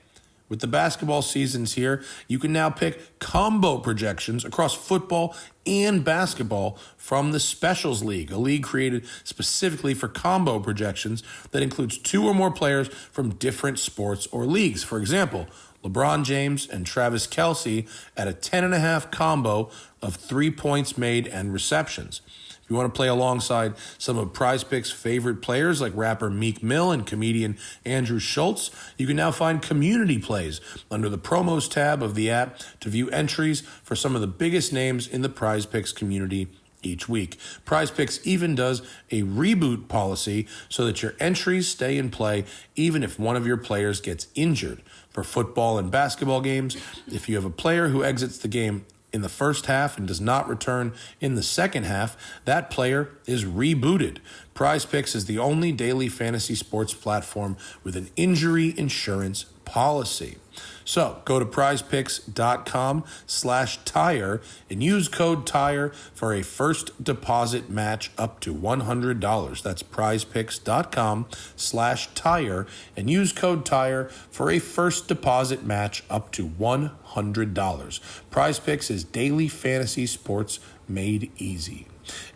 Speaker 1: With the basketball seasons here, you can now pick combo projections across football and basketball from the Specials League, a league created specifically for combo projections that includes 2 or more players from different sports or leagues. For example, LeBron James and Travis Kelce at a 10.5 combo of 3 points made and receptions. If you want to play alongside some of Prize Picks' favorite players like rapper Meek Mill and comedian Andrew Schultz, you can now find community plays under the promos tab of the app to view entries for some of the biggest names in the Prize Picks community each week. Prize Picks even does a reboot policy so that your entries stay in play even if one of your players gets injured. For football and basketball games, if you have a player who exits the game in the first half and does not return in the second half, that player is rebooted. Prize Picks is the only daily fantasy sports platform with an injury insurance policy. So go to prizepicks.com/tire and use code TIRE for a first deposit match up to $100. That's prizepicks.com/tire and use code TIRE for a first deposit match up to $100. Prize Picks is daily fantasy sports made easy.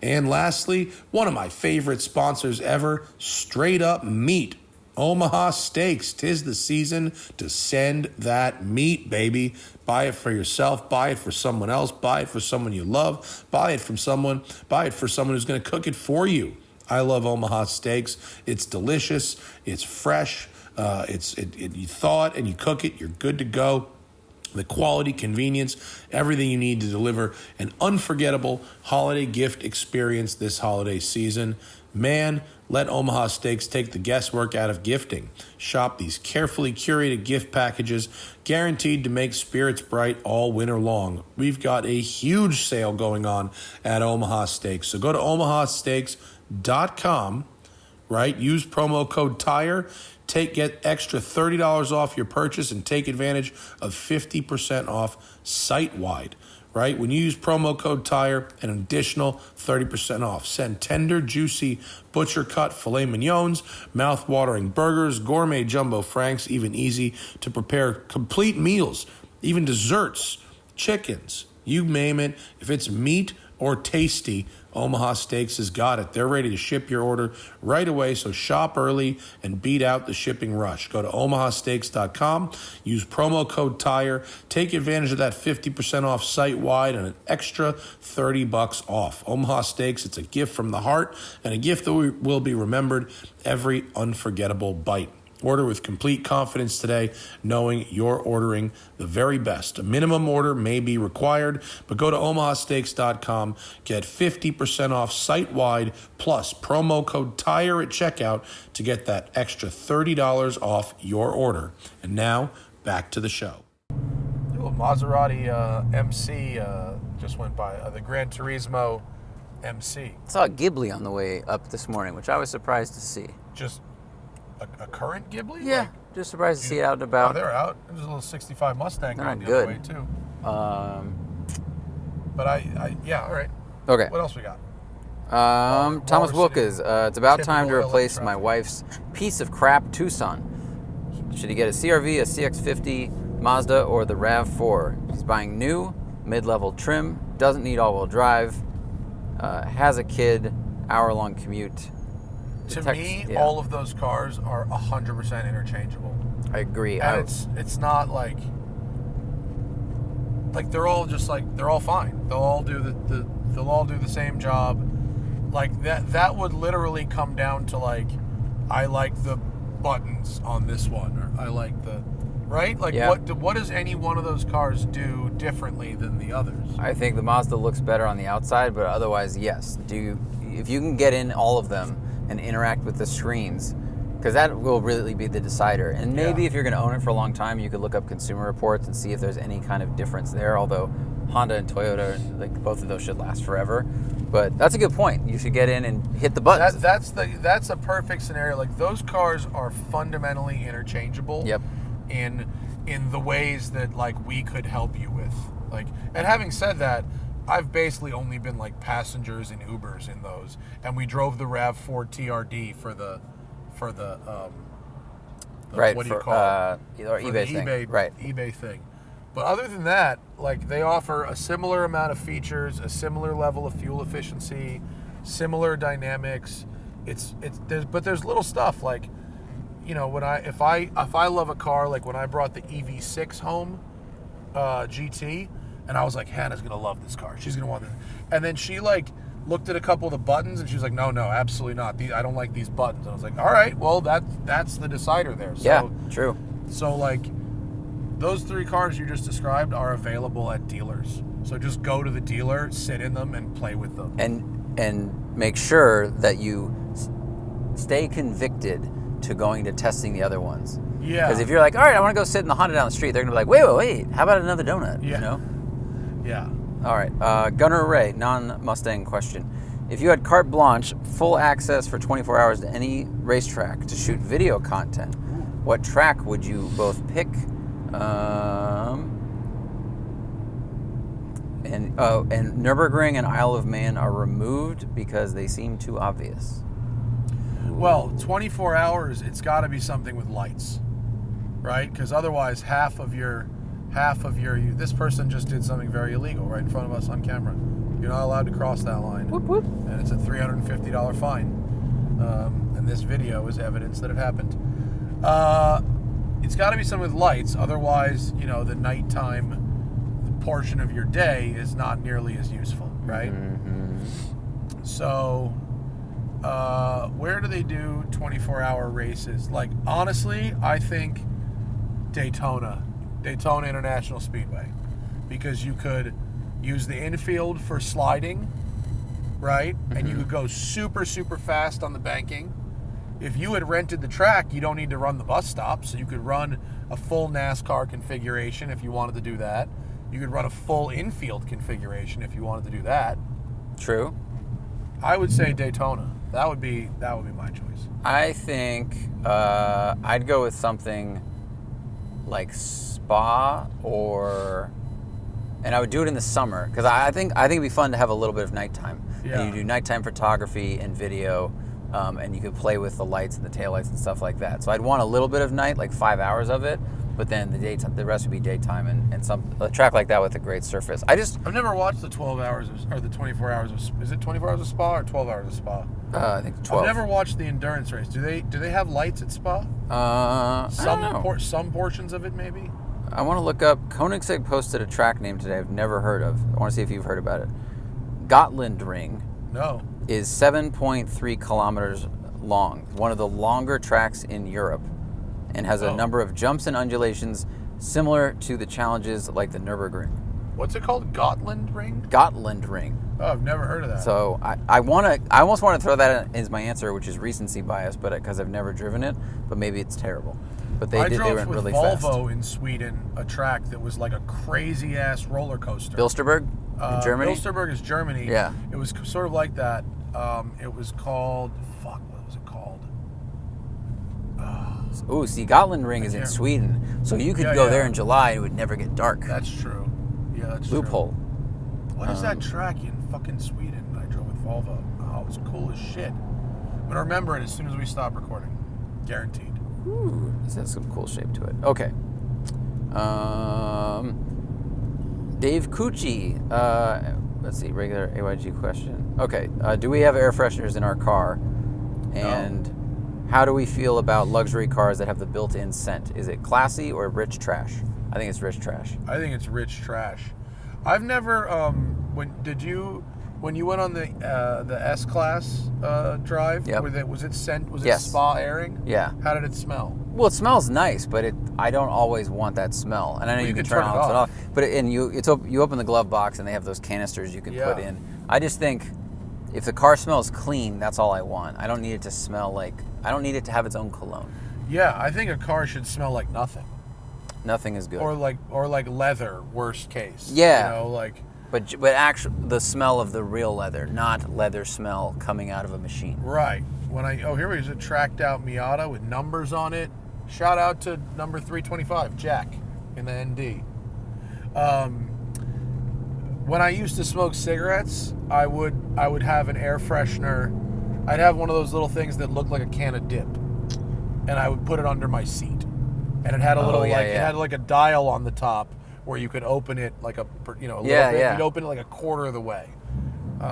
Speaker 1: And lastly, one of my favorite sponsors ever, Straight Up Meat. Omaha Steaks, 'tis the season to send that meat, baby. Buy it for yourself, buy it for someone else, buy it for someone you love, buy it for someone who's going to cook it for you. I love Omaha Steaks. It's delicious, it's fresh, you thaw it and you cook it, you're good to go. The quality, convenience, everything you need to deliver an unforgettable holiday gift experience this holiday season. Man, let Omaha Steaks take the guesswork out of gifting. Shop these carefully curated gift packages guaranteed to make spirits bright all winter long. We've got a huge sale going on at Omaha Steaks. So go to omahasteaks.com, right? Use promo code TIRE. Get extra $30 off your purchase and take advantage of 50% off site-wide, right? When you use promo code TIRE, an additional 30% off. Send tender, juicy, butcher-cut filet mignons, mouth-watering burgers, gourmet jumbo franks, even easy to prepare complete meals, even desserts, chickens, you name it. If it's meat or tasty, Omaha Steaks has got it. They're ready to ship your order right away, so shop early and beat out the shipping rush. Go to omahasteaks.com, use promo code TIRE, take advantage of that 50% off site-wide and an extra $30 off. Omaha Steaks, it's a gift from the heart and a gift that will be remembered every unforgettable bite. Order with complete confidence today, knowing you're ordering the very best. A minimum order may be required, but go to omahasteaks.com, get 50% off site-wide, plus promo code TIRE at checkout to get that extra $30 off your order. And now, back to the show. A Maserati MC just went by, the Gran Turismo MC.
Speaker 2: I saw a Ghibli on the way up this morning, which I was surprised to see.
Speaker 1: Just a current Ghibli?
Speaker 2: Yeah, just surprised to see it out and about.
Speaker 1: Oh, they're out. There's a little 65 Mustang
Speaker 2: They're
Speaker 1: going
Speaker 2: not
Speaker 1: the other
Speaker 2: good.
Speaker 1: way, too.
Speaker 2: Um,
Speaker 1: But yeah, all right.
Speaker 2: Okay.
Speaker 1: What else we got?
Speaker 2: Thomas Wilkes, it's about time to
Speaker 1: typical
Speaker 2: replace
Speaker 1: LA
Speaker 2: my
Speaker 1: traffic.
Speaker 2: wife's piece of crap Tucson. Should he get a CRV, a CX-50, Mazda, or the RAV4? He's buying new, mid-level trim, doesn't need all-wheel drive, has a kid, hour-long commute.
Speaker 1: To me, all of those cars are 100% interchangeable.
Speaker 2: I agree.
Speaker 1: And it's not like they're all just like, they're all fine. They'll all do the same job. Like that would literally come down to like, I like the buttons on this one, or I like the, right? Like what does any one of those cars do differently than the others?
Speaker 2: I think the Mazda looks better on the outside, but otherwise, yes. If you can get in all of them and interact with the screens, because that will really be the decider. And maybe if you're going to own it for a long time, you could look up consumer reports and see if there's any kind of difference there, although Honda and Toyota, like both of those should last forever. But that's a good point. You should get in and hit the buttons.
Speaker 1: That's a perfect scenario. Like, those cars are fundamentally interchangeable.
Speaker 2: Yep.
Speaker 1: In the ways that like we could help you with. Like, and having said that, I've basically only been like passengers in Ubers in those, and we drove the RAV4 TRD for the
Speaker 2: right,
Speaker 1: what do you call it?
Speaker 2: Or eBay thing. Right.
Speaker 1: eBay thing. But other than that, like, they offer a similar amount of features, a similar level of fuel efficiency, similar dynamics. There's little stuff like, you know, if I love a car, like when I brought the EV6 home, GT, and I was like, Hannah's gonna love this car. She's gonna want it. And then she like looked at a couple of the buttons and she was like, no, absolutely not. I don't like these buttons. And I was like, all right, well that's the decider there. So,
Speaker 2: yeah, true.
Speaker 1: So like, those three cars you just described are available at dealers. So just go to the dealer, sit in them, and play with them.
Speaker 2: And make sure that you stay convicted to going to testing the other ones.
Speaker 1: Yeah.
Speaker 2: Because if you're like, all right, I want to go sit in the Honda down the street, they're going to be like, wait, how about another donut?
Speaker 1: Yeah.
Speaker 2: You know?
Speaker 1: Yeah.
Speaker 2: All right. Gunnar Ray, non-Mustang question. If you had carte blanche, full access for 24 hours to any racetrack to shoot video content, what track would you both pick? And Nürburgring and Isle of Man are removed because they seem too obvious.
Speaker 1: Well, 24 hours, it's got to be something with lights, right? Because otherwise, half of your, this person just did something very illegal right in front of us on camera. You're not allowed to cross that line.
Speaker 2: Whoop, whoop.
Speaker 1: And it's a $350 fine. And this video is evidence that it happened. It's got to be something with lights. Otherwise, you know, the nighttime portion of your day is not nearly as useful, right?
Speaker 2: Mm-hmm.
Speaker 1: So, where do they do 24-hour races? Like, honestly, I think Daytona International Speedway, because you could use the infield for sliding, right? Mm-hmm. And you could go super, super fast on the banking. If you had rented the track, you don't need to run the bus stop, so you could run a full NASCAR configuration if you wanted to do that. You could run a full infield configuration if you wanted to do that.
Speaker 2: True.
Speaker 1: I would say Daytona. That would be my choice.
Speaker 2: I think I'd go with something like Spa, and I would do it in the summer because I think it'd be fun to have a little bit of nighttime.
Speaker 1: Yeah.
Speaker 2: And you do nighttime photography and video, and you could play with the lights and the taillights and stuff like that. So I'd want a little bit of night, like 5 hours of it, but then the rest would be daytime and a track like that with a great surface.
Speaker 1: I've never watched the 12 hours or the 24 hours of, is it 24 hours of Spa or 12 hours of Spa?
Speaker 2: I think 12.
Speaker 1: I've never watched the endurance race. Do they have lights at Spa?
Speaker 2: I don't know.
Speaker 1: Some portions of it maybe.
Speaker 2: I want to look up. Koenigsegg posted a track name today I've never heard of. I want to see if you've heard about it. Gotland Ring.
Speaker 1: No.
Speaker 2: Is 7.3 kilometers long. One of the longer tracks in Europe. and has a number of jumps and undulations similar to the challenges like the Nürburgring.
Speaker 1: What's it called? Gotland Ring?
Speaker 2: Gotland Ring.
Speaker 1: Oh, I've never heard of that.
Speaker 2: So I almost want to throw that in as my answer, which is recency bias, but because I've never driven it, but maybe it's terrible. But they went really fast.
Speaker 1: I drove with Volvo in Sweden, a track that was like a crazy ass roller coaster.
Speaker 2: Bilsterberg in Germany?
Speaker 1: Bilsterberg is Germany.
Speaker 2: Yeah.
Speaker 1: It was sort of like that. It was called, what was it called?
Speaker 2: Ooh, see, Gotland Ring is in Sweden, so you could go there in July and it would never get dark.
Speaker 1: That's true. Yeah, that's
Speaker 2: Loophole.
Speaker 1: True. What is that track in fucking Sweden? I drove with Volvo. Oh, it was cool as shit. I'm gonna remember it as soon as we stop recording. Guaranteed.
Speaker 2: Ooh, this has some cool shape to it. Okay. Dave Cucci. Let's see, regular AYG question. Okay. Do we have air fresheners in our car? And how do we feel about luxury cars that have the built-in scent? Is it classy or rich trash? I think it's rich trash.
Speaker 1: I think it's rich trash. I've never. When you went on the S-Class drive?
Speaker 2: Yep.
Speaker 1: Was it scent? Was it
Speaker 2: Yes.
Speaker 1: spa airing?
Speaker 2: Yeah.
Speaker 1: How did it smell?
Speaker 2: Well, it smells nice, but I don't always want that smell. And I know you can turn it off. But you open the glove box and they have those canisters you can put in. I just think if the car smells clean, that's all I want. I don't need it to smell like. I don't need it to have its own cologne.
Speaker 1: Yeah, I think a car should smell like nothing.
Speaker 2: Nothing is good.
Speaker 1: Or like leather, worst case.
Speaker 2: Yeah.
Speaker 1: You know, like.
Speaker 2: But actually, the smell of the real leather, not leather smell coming out of a machine.
Speaker 1: Right. Here is a tracked out Miata with numbers on it. Shout out to number 325, Jack, in the ND. When I used to smoke cigarettes, I would have an air freshener. I'd have one of those little things that looked like a can of dip, and I would put it under my seat, and it had a it had like a dial on the top where you could open it like a little bit. You'd open it like a quarter of the way.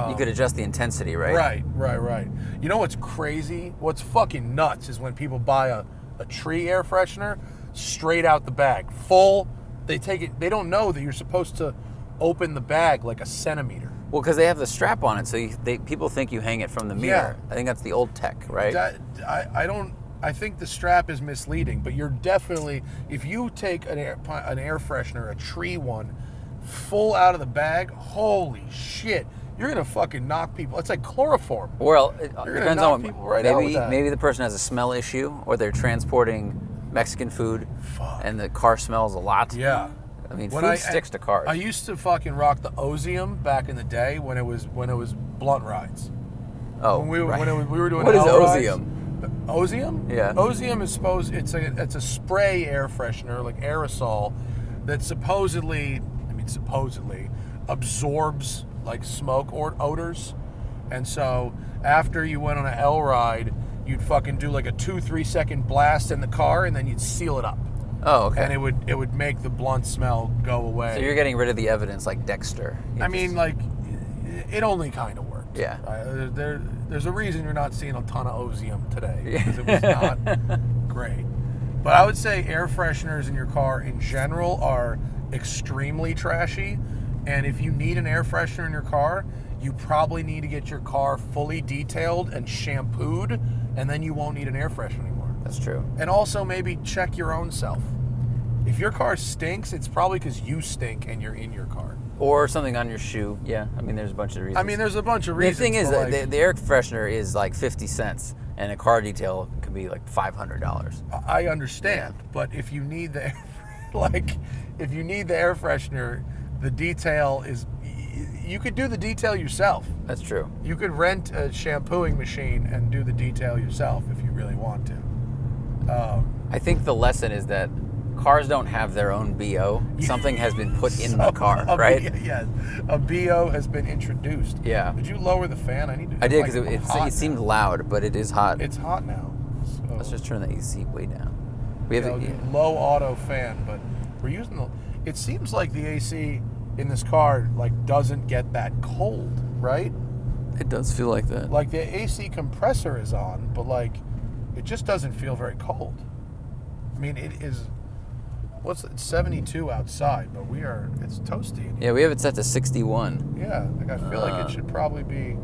Speaker 2: You could adjust the intensity, right?
Speaker 1: Right. You know what's crazy? What's fucking nuts is when people buy a tree air freshener straight out the bag, full. They take it. They don't know that you're supposed to open the bag like a centimeter.
Speaker 2: Well, because they have the strap on it, so people think you hang it from the mirror. I think that's the old tech, right?
Speaker 1: I think the strap is misleading, but you're definitely, if you take an air freshener, a tree one, full out of the bag, holy shit, you're gonna fucking knock people. It's like chloroform.
Speaker 2: Well, it depends on
Speaker 1: people right out with that.
Speaker 2: Maybe the person has a smell issue, or they're transporting Mexican food, and the car smells a lot.
Speaker 1: Yeah.
Speaker 2: I mean, food sticks to cars.
Speaker 1: I used to fucking rock the Ozium back in the day when it was blunt rides.
Speaker 2: Oh,
Speaker 1: when we were doing
Speaker 2: what is
Speaker 1: L-rides.
Speaker 2: Ozium?
Speaker 1: Ozium?
Speaker 2: Yeah.
Speaker 1: Ozium is it's a spray air freshener, like aerosol, that supposedly absorbs like smoke odors. And so after you went on an L ride, you'd fucking do like a 2-3 second blast in the car, and then you'd seal it up.
Speaker 2: Oh, okay.
Speaker 1: And it would make the blunt smell go away.
Speaker 2: So you're getting rid of the evidence like Dexter.
Speaker 1: It only kind of worked.
Speaker 2: Yeah.
Speaker 1: There's a reason you're not seeing a ton of Ozium today, because it was not great. But I would say air fresheners in your car in general are extremely trashy. And if you need an air freshener in your car, you probably need to get your car fully detailed and shampooed, and then you won't need an air freshener anymore.
Speaker 2: That's true.
Speaker 1: And also maybe check your own self. If your car stinks, it's probably because you stink and you're in your car.
Speaker 2: Or something on your shoe. Yeah, I mean, there's a bunch of reasons.
Speaker 1: The
Speaker 2: thing is, the air freshener is like 50 cents, and a car detail could be like $500.
Speaker 1: I understand, but if you need the air freshener, the detail is, you could do the detail yourself.
Speaker 2: That's true.
Speaker 1: You could rent a shampooing machine and do the detail yourself if you really want to.
Speaker 2: I think the lesson is that cars don't have their own BO. Something has been put in the car, right?
Speaker 1: A BO has been introduced.
Speaker 2: Yeah.
Speaker 1: Did you lower the fan?
Speaker 2: I did, because it seemed loud, but it is hot.
Speaker 1: It's hot now. So
Speaker 2: let's just turn the AC way down. We have
Speaker 1: low auto fan, but we're using it seems like the AC in this car doesn't get that cold, right?
Speaker 2: It does feel like that.
Speaker 1: Like the AC compressor is on, but it just doesn't feel very cold. I mean, it is. It's 72 outside, but it's toasty in here.
Speaker 2: Yeah, we have it set to 61.
Speaker 1: Yeah, I feel like it should probably be.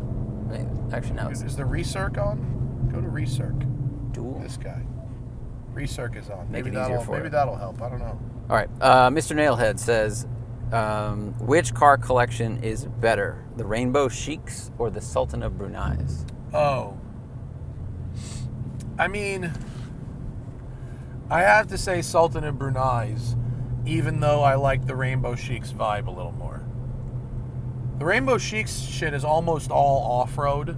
Speaker 2: Actually, now
Speaker 1: is the recirc on? Go to recirc.
Speaker 2: Dual.
Speaker 1: This guy. Recirc is on.
Speaker 2: Make
Speaker 1: Maybe
Speaker 2: it easier for
Speaker 1: maybe
Speaker 2: it.
Speaker 1: that'll help. I don't know.
Speaker 2: All right. Mr. Nailhead says, which car collection is better, the Rainbow Cheiks or the Sultan of Brunei's?
Speaker 1: Oh. I mean, I have to say Sultan of Brunei's, even though I like the Rainbow Cheiks vibe a little more. The Rainbow Cheiks shit is almost all off-road,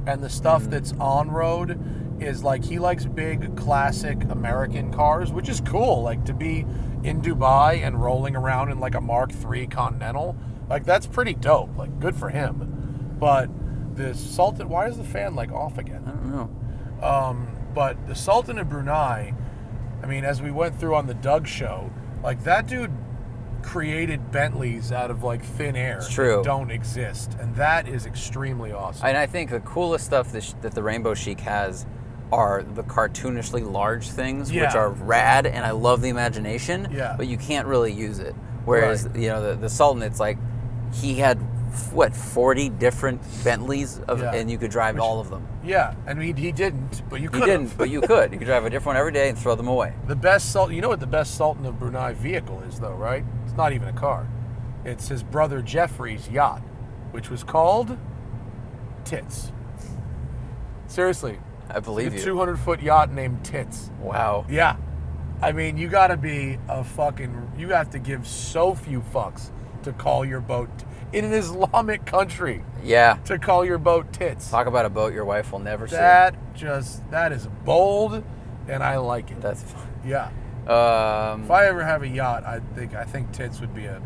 Speaker 1: and the stuff that's on-road is like, he likes big, classic American cars, which is cool. Like, to be in Dubai and rolling around in like a Mark III Continental, like, that's pretty dope. Like, good for him. But the Sultan, why is the fan like off again?
Speaker 2: I don't know.
Speaker 1: But the Sultan of Brunei, I mean, as we went through on the Doug show, like, that dude created Bentleys out of like thin air.
Speaker 2: It's true.
Speaker 1: That don't exist, and that is extremely awesome.
Speaker 2: And I think the coolest stuff that the Rainbow Chic has are the cartoonishly large things, which are rad, and I love the imagination, but you can't really use it. Whereas, you know, the Sultan, it's like, he had, 40 different Bentleys, and you could drive all of them.
Speaker 1: Yeah, I mean, he didn't, but you could.
Speaker 2: He didn't, but you could. You could drive a different one every day and throw them away.
Speaker 1: The best Sultan, you know what the best Sultan of Brunei vehicle is, though, right? It's not even a car. It's his brother Jeffrey's yacht, which was called Tits. Seriously.
Speaker 2: I believe you.
Speaker 1: A 200-foot yacht named Tits.
Speaker 2: Wow.
Speaker 1: Yeah. I mean, you gotta be you have to give so few fucks to call your boat, in an Islamic country.
Speaker 2: Yeah.
Speaker 1: To call your boat Tits.
Speaker 2: Talk about a boat your wife will never see.
Speaker 1: That is bold, and I like it.
Speaker 2: That's fun.
Speaker 1: Yeah. If I ever have a yacht, I think Tits would be a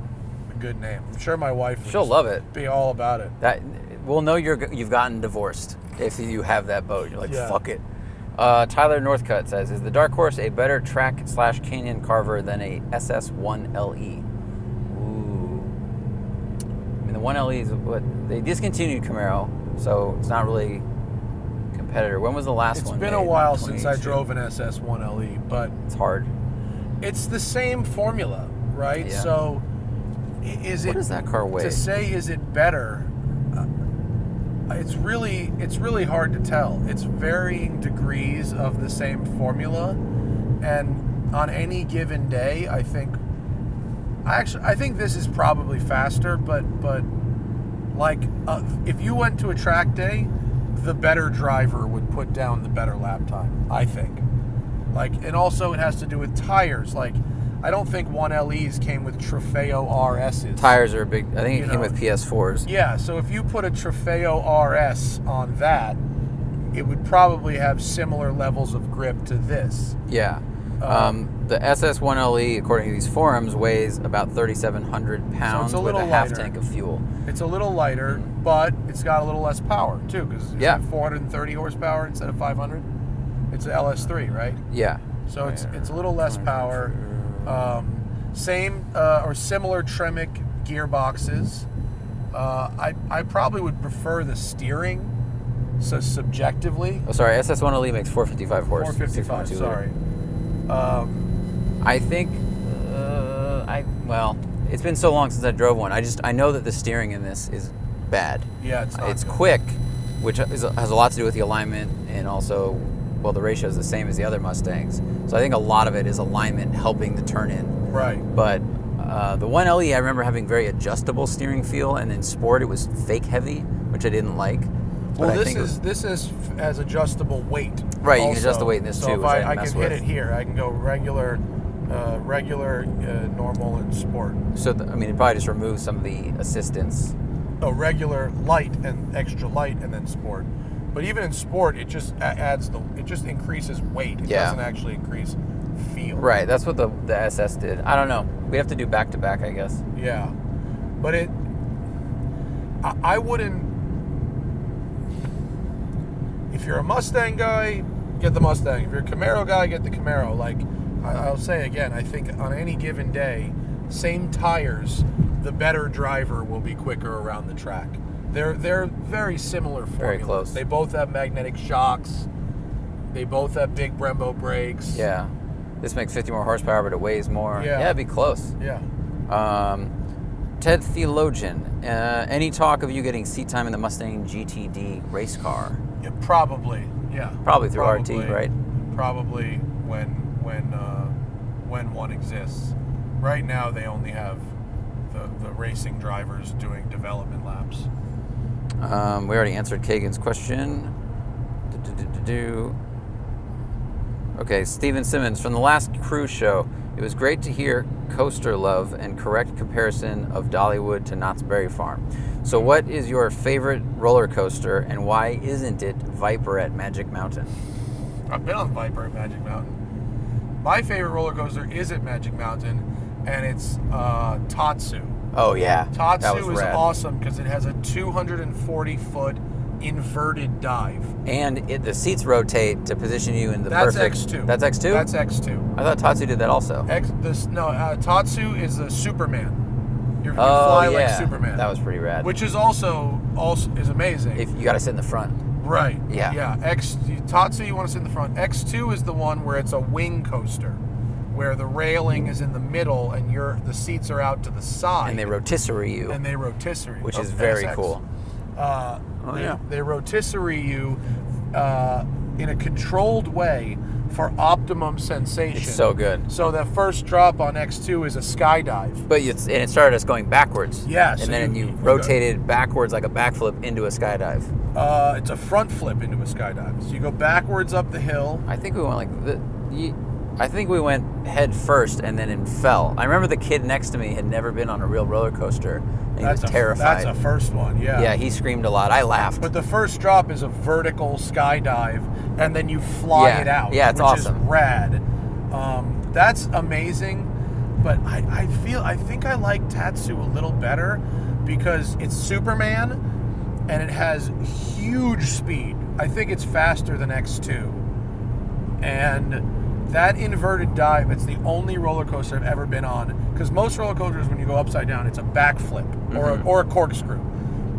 Speaker 1: good name. I'm sure my wife would.
Speaker 2: She'll love it.
Speaker 1: Be all about it.
Speaker 2: That we'll know you've gotten divorced if you have that boat. You're like, fuck it. Tyler Northcutt says, is the Dark Horse a better track/canyon carver than a SS1LE? Ooh. I mean, the 1LE is what they discontinued Camaro, so it's not really a competitor. When was the last one?
Speaker 1: It's been a while since I drove an SS1LE, but
Speaker 2: it's hard.
Speaker 1: It's the same formula, right?
Speaker 2: Yeah.
Speaker 1: So,
Speaker 2: what does that car weigh?
Speaker 1: To say is it better? It's really hard to tell. It's varying degrees of the same formula, and on any given day, I think this is probably faster. But like, if you went to a track day, the better driver would put down the better lap time, I think. Like, and also it has to do with tires. Like, I don't think 1LEs came with Trofeo RSs.
Speaker 2: Tires are big. I think it came with PS4s.
Speaker 1: Yeah, so if you put a Trofeo RS on that, it would probably have similar levels of grip to this.
Speaker 2: Yeah. The SS1LE, according to these forums, weighs about 3,700 pounds with a half tank of fuel.
Speaker 1: It's a little lighter, but it's got a little less power, too, because it's 430 horsepower instead of 500. It's an LS3, right?
Speaker 2: Yeah.
Speaker 1: So it's a little less power. Same or similar Tremec gearboxes. I probably would prefer the steering, so subjectively.
Speaker 2: Oh, sorry, SS1LE makes 455 horse.
Speaker 1: 455, sorry.
Speaker 2: I think, it's been so long since I drove one. I know that the steering in this is bad.
Speaker 1: Yeah, it's good.
Speaker 2: Quick, which has a lot to do with the alignment, and also, well, the ratio is the same as the other Mustangs. So I think a lot of it is alignment helping the turn in.
Speaker 1: Right.
Speaker 2: But the 1LE, I remember having very adjustable steering feel, and in sport it was fake heavy, which I didn't like.
Speaker 1: Well, this is as adjustable weight.
Speaker 2: Right, you can adjust the weight in this too.
Speaker 1: So if I can hit it here, I can go regular, normal, and sport.
Speaker 2: So it probably just removes some of the assistance.
Speaker 1: Oh, regular, light, and extra light, and then sport. But even in sport, it just increases weight. It doesn't actually increase feel.
Speaker 2: Right, that's what the SS did. I don't know. We have to do back to back, I guess.
Speaker 1: Yeah, but I wouldn't. If you're a Mustang guy, get the Mustang. If you're a Camaro guy, get the Camaro. Like, I'll say again, I think on any given day, same tires, the better driver will be quicker around the track. They're very similar formulas.
Speaker 2: Very close.
Speaker 1: They both have magnetic shocks. They both have big Brembo brakes.
Speaker 2: Yeah. This makes 50 more horsepower, but it weighs more.
Speaker 1: Yeah.
Speaker 2: Yeah, it'd be close.
Speaker 1: Yeah.
Speaker 2: Ted Theologian, any talk of you getting seat time in the Mustang GTD race car?
Speaker 1: Yeah, probably. Yeah.
Speaker 2: Probably through RT, right?
Speaker 1: Probably when when one exists. Right now, they only have the racing drivers doing development laps.
Speaker 2: We already answered Kagan's question. Okay, Steven Simmons, from the last cruise show, it was great to hear coaster love and correct comparison of Dollywood to Knott's Berry Farm. So what is your favorite roller coaster, and why isn't it Viper at Magic Mountain?
Speaker 1: I've been on Viper at Magic Mountain. My favorite roller coaster is at Magic Mountain, and it's Tatsu.
Speaker 2: Oh, yeah.
Speaker 1: Tatsu is awesome because it has a 240-foot inverted dive.
Speaker 2: And the seats rotate to position you in the
Speaker 1: That's
Speaker 2: perfect...
Speaker 1: X2.
Speaker 2: That's X2?
Speaker 1: That's X2.
Speaker 2: I thought Tatsu did that also.
Speaker 1: Tatsu is the Superman. You fly like Superman.
Speaker 2: That was pretty rad.
Speaker 1: Which is also is amazing.
Speaker 2: If you got to sit in the front.
Speaker 1: Right.
Speaker 2: Yeah.
Speaker 1: Yeah. Tatsu, you want to sit in the front. X2 is the one where it's a wing coaster, where the railing is in the middle and the seats are out to the side.
Speaker 2: And they rotisserie you.
Speaker 1: Which
Speaker 2: is very cool.
Speaker 1: They rotisserie you in a controlled way for optimum sensation.
Speaker 2: It's so good.
Speaker 1: So the first drop on X2 is a skydive.
Speaker 2: But it started us going backwards.
Speaker 1: Yeah.
Speaker 2: And then you rotated backwards like a backflip into a skydive.
Speaker 1: It's a front flip into a skydive. So you go backwards up the hill.
Speaker 2: I think we went head first and then it fell. I remember the kid next to me had never been on a real roller coaster. And he was terrified.
Speaker 1: That's a first one, yeah.
Speaker 2: Yeah, he screamed a lot. I laughed.
Speaker 1: But the first drop is a vertical skydive, and then you fly it out.
Speaker 2: Yeah, it's awesome.
Speaker 1: Which is rad. That's amazing. But I think I like Tatsu a little better because it's Superman, and it has huge speed. I think it's faster than X2. And that inverted dive, it's the only roller coaster I've ever been on. Because most roller coasters, when you go upside down, it's a backflip or a corkscrew.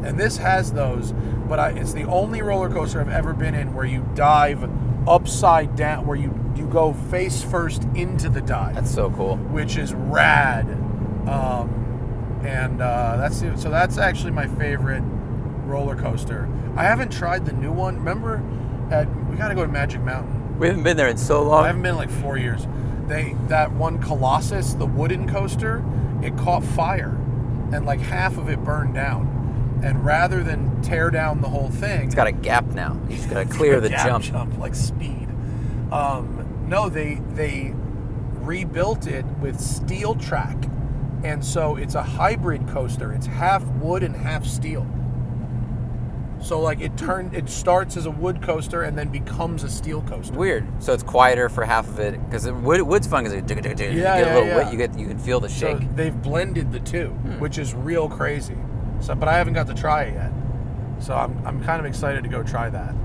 Speaker 1: And this has those, but it's the only roller coaster I've ever been in where you dive upside down, where you go face first into the dive.
Speaker 2: That's so cool.
Speaker 1: Which is rad. That's actually my favorite roller coaster. I haven't tried the new one. Remember, we got to go to Magic Mountain.
Speaker 2: We haven't been there in so long.
Speaker 1: I haven't been in like 4 years. That one Colossus, the wooden coaster, it caught fire, and like half of it burned down. And rather than tear down the whole thing,
Speaker 2: it's got a gap now. You just got to clear the jump.
Speaker 1: Like speed. No, they rebuilt it with steel track, and so it's a hybrid coaster. It's half wood and half steel. So like it starts as a wood coaster and then becomes a steel coaster.
Speaker 2: Weird. So it's quieter for half of it because wood's fun because you get a little wet. You can feel the shake.
Speaker 1: So they've blended the two, which is real crazy. So, but I haven't got to try it yet. So I'm kind of excited to go try that.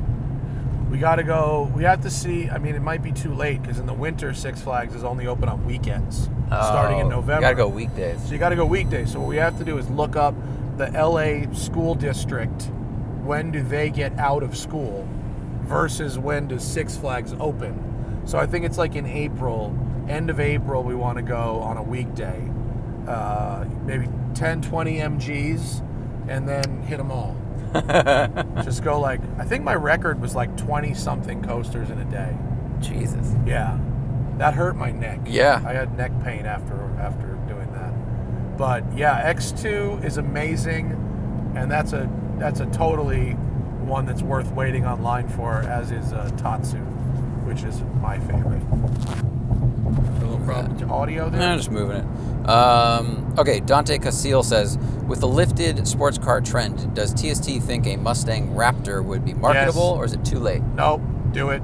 Speaker 1: We got to go. We have to see. I mean, it might be too late because in the winter, Six Flags is only open on weekends, starting in November.
Speaker 2: You got to go weekdays.
Speaker 1: So you got to go weekdays. So what we have to do is look up the LA school district. When do they get out of school versus when does Six Flags open? So I think it's like in April, end of April, we want to go on a weekday. Maybe 10, 20 MGs and then hit them all. Just go like, I think my record was like 20-something coasters in a day.
Speaker 2: Jesus.
Speaker 1: Yeah. That hurt my neck.
Speaker 2: Yeah.
Speaker 1: I had neck pain after doing that. But yeah, X2 is amazing, and that's a totally one that's worth waiting online for, as is Tatsu, which is my favorite. A little problem with your audio there?
Speaker 2: No, I'm just moving it. Okay, Dante Casil says, with the lifted sports car trend, does TST think a Mustang Raptor would be marketable, or is it too late?
Speaker 1: Nope, do it.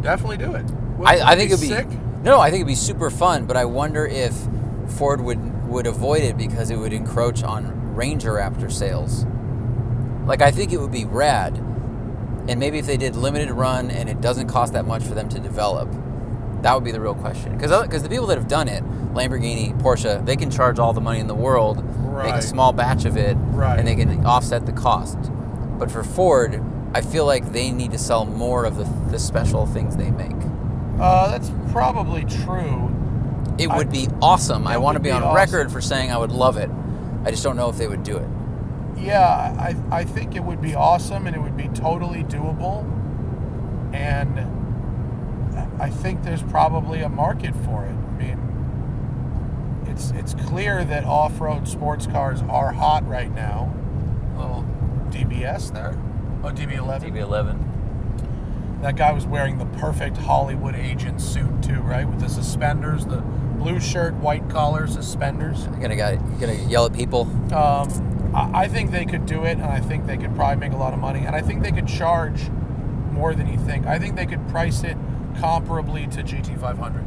Speaker 1: Definitely do it.
Speaker 2: I think it'd be
Speaker 1: sick.
Speaker 2: No, I think it'd be super fun, but I wonder if Ford would avoid it because it would encroach on Ranger Raptor sales. Like, I think it would be rad, and maybe if they did limited run and it doesn't cost that much for them to develop, that would be the real question. Because the people that have done it, Lamborghini, Porsche, they can charge all the money in the world, make a small batch of it, and they can offset the cost. But for Ford, I feel like they need to sell more of the special things they make.
Speaker 1: That's probably true.
Speaker 2: It would be awesome. I want to be on record for saying I would love it. I just don't know if they would do it.
Speaker 1: Yeah, I think it would be awesome, and it would be totally doable. And I think there's probably a market for it. I mean, it's clear that off-road sports cars are hot right now. Little DBS there. Oh, DB11.
Speaker 2: DB11.
Speaker 1: That guy was wearing the perfect Hollywood agent suit too, right? With the suspenders, the blue shirt, white collar, suspenders.
Speaker 2: You're gonna yell at people.
Speaker 1: I think they could do it, and I think they could probably make a lot of money, and I think they could charge more than you think. I think they could price it comparably to GT500.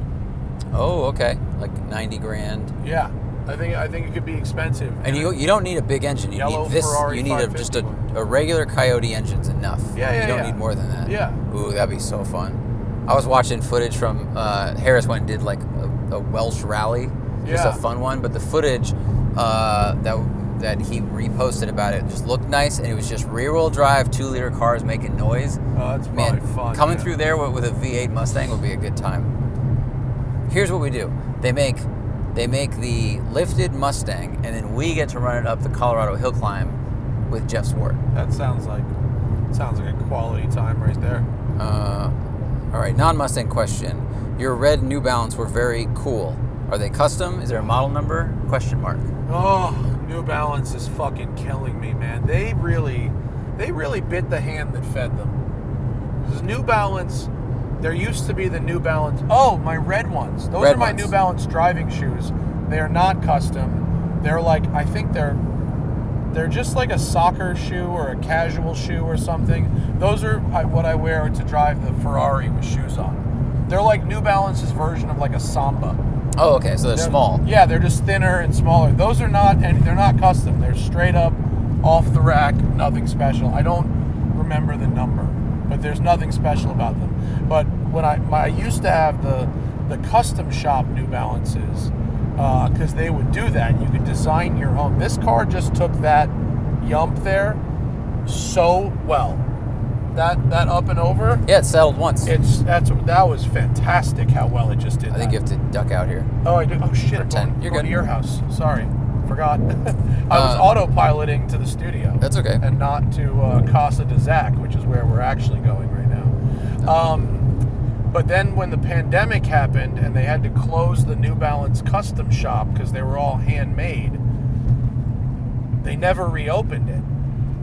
Speaker 2: Oh, okay, like 90 grand.
Speaker 1: Yeah, I think it could be expensive.
Speaker 2: And you don't need a big engine. You
Speaker 1: Yellow
Speaker 2: need this.
Speaker 1: Ferrari
Speaker 2: You need just a regular Coyote engine's enough.
Speaker 1: Yeah,
Speaker 2: You don't need more than that.
Speaker 1: Yeah.
Speaker 2: Ooh, that'd be so fun. I was watching footage from Harris went and did like a Welsh rally, just a fun one. But the footage that he reposted about it just looked nice, and it was just rear-wheel drive, 2-liter cars making noise.
Speaker 1: Oh, that's probably fun.
Speaker 2: Coming through there with a V8 Mustang would be a good time. Here's what we do: they make the lifted Mustang, and then we get to run it up the Colorado hill climb with Jeff Swart.
Speaker 1: That sounds like a quality time right there.
Speaker 2: All right, non-Mustang question. Your red New Balance were very cool. Are they custom? Is there a model number? Question mark.
Speaker 1: Oh, New Balance is fucking killing me, man. They really bit the hand that fed them. Because New Balance, there used to be the New Balance. Oh, my red ones. Those are my New Balance driving shoes. They are not custom. They're like, I think they're just like a soccer shoe or a casual shoe or something. Those are what I wear to drive the Ferrari with shoes on. They're like New Balance's version of like a Samba.
Speaker 2: Oh, okay, so they're small.
Speaker 1: Yeah, they're just thinner and smaller. Those are not, and they're not custom. They're straight up off the rack, nothing special. I don't remember the number, but there's nothing special about them. But when I used to have the custom shop New Balances, because they would do that. You could design your own. This car just took that yump there so well. That up and over.
Speaker 2: Yeah, it settled once.
Speaker 1: That was fantastic how well it just did.
Speaker 2: I think you have to duck out here.
Speaker 1: Oh, I did. Oh shit!
Speaker 2: You're good.
Speaker 1: To your house. Sorry, forgot. I was autopiloting to the studio.
Speaker 2: That's okay.
Speaker 1: And not to Casa de Zac, which is where we're actually going right now. But then when the pandemic happened and they had to close the New Balance custom shop because they were all handmade, they never reopened it.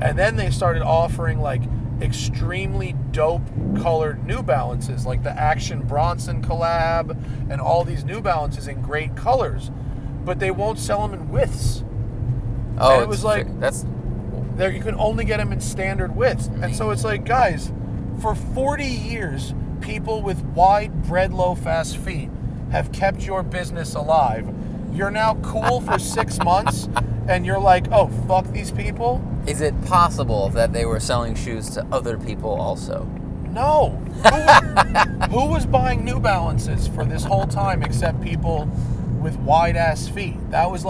Speaker 1: And then they started offering like extremely dope colored New Balances, like the Action Bronson collab and all these New Balances in great colors, but they won't sell them in widths.
Speaker 2: Oh,
Speaker 1: and it was like
Speaker 2: that's
Speaker 1: there. You can only get them in standard widths, and so it's like, guys, for 40 years, people with wide, bread loaf ass feet have kept your business alive. You're now cool for 6 months, and you're like, oh, fuck these people?
Speaker 2: Is it possible that they were selling shoes to other people also?
Speaker 1: No. Who was buying New Balances for this whole time except people with wide ass feet? That was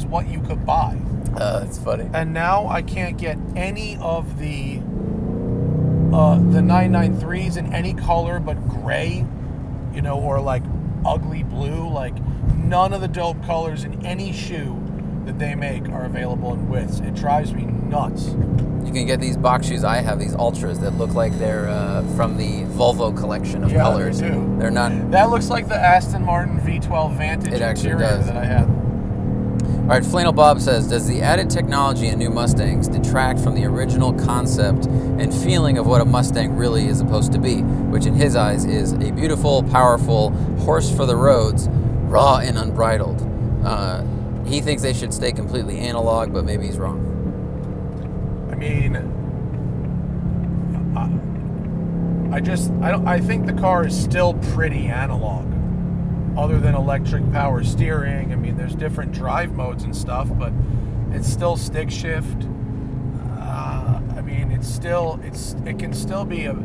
Speaker 1: what you could buy.
Speaker 2: That's funny.
Speaker 1: And now I can't get any of the 993s in any color but gray, or like ugly blue. Like none of the dope colors in any shoe that they make are available in widths. It drives me nuts.
Speaker 2: You can get these box shoes. I have these Ultras that look like they're from the Volvo collection of colors.
Speaker 1: They do.
Speaker 2: They're not.
Speaker 1: That looks like the Aston Martin V12 Vantage interior that I had.
Speaker 2: All right, Flannel Bob says, does the added technology in new Mustangs detract from the original concept and feeling of what a Mustang really is supposed to be, which in his eyes is a beautiful, powerful horse for the roads, raw and unbridled? He thinks they should stay completely analog, but maybe he's wrong.
Speaker 1: I mean, I think the car is still pretty analog, other than electric power steering. I mean, there's different drive modes and stuff, but it's still stick shift. I mean, it can still be a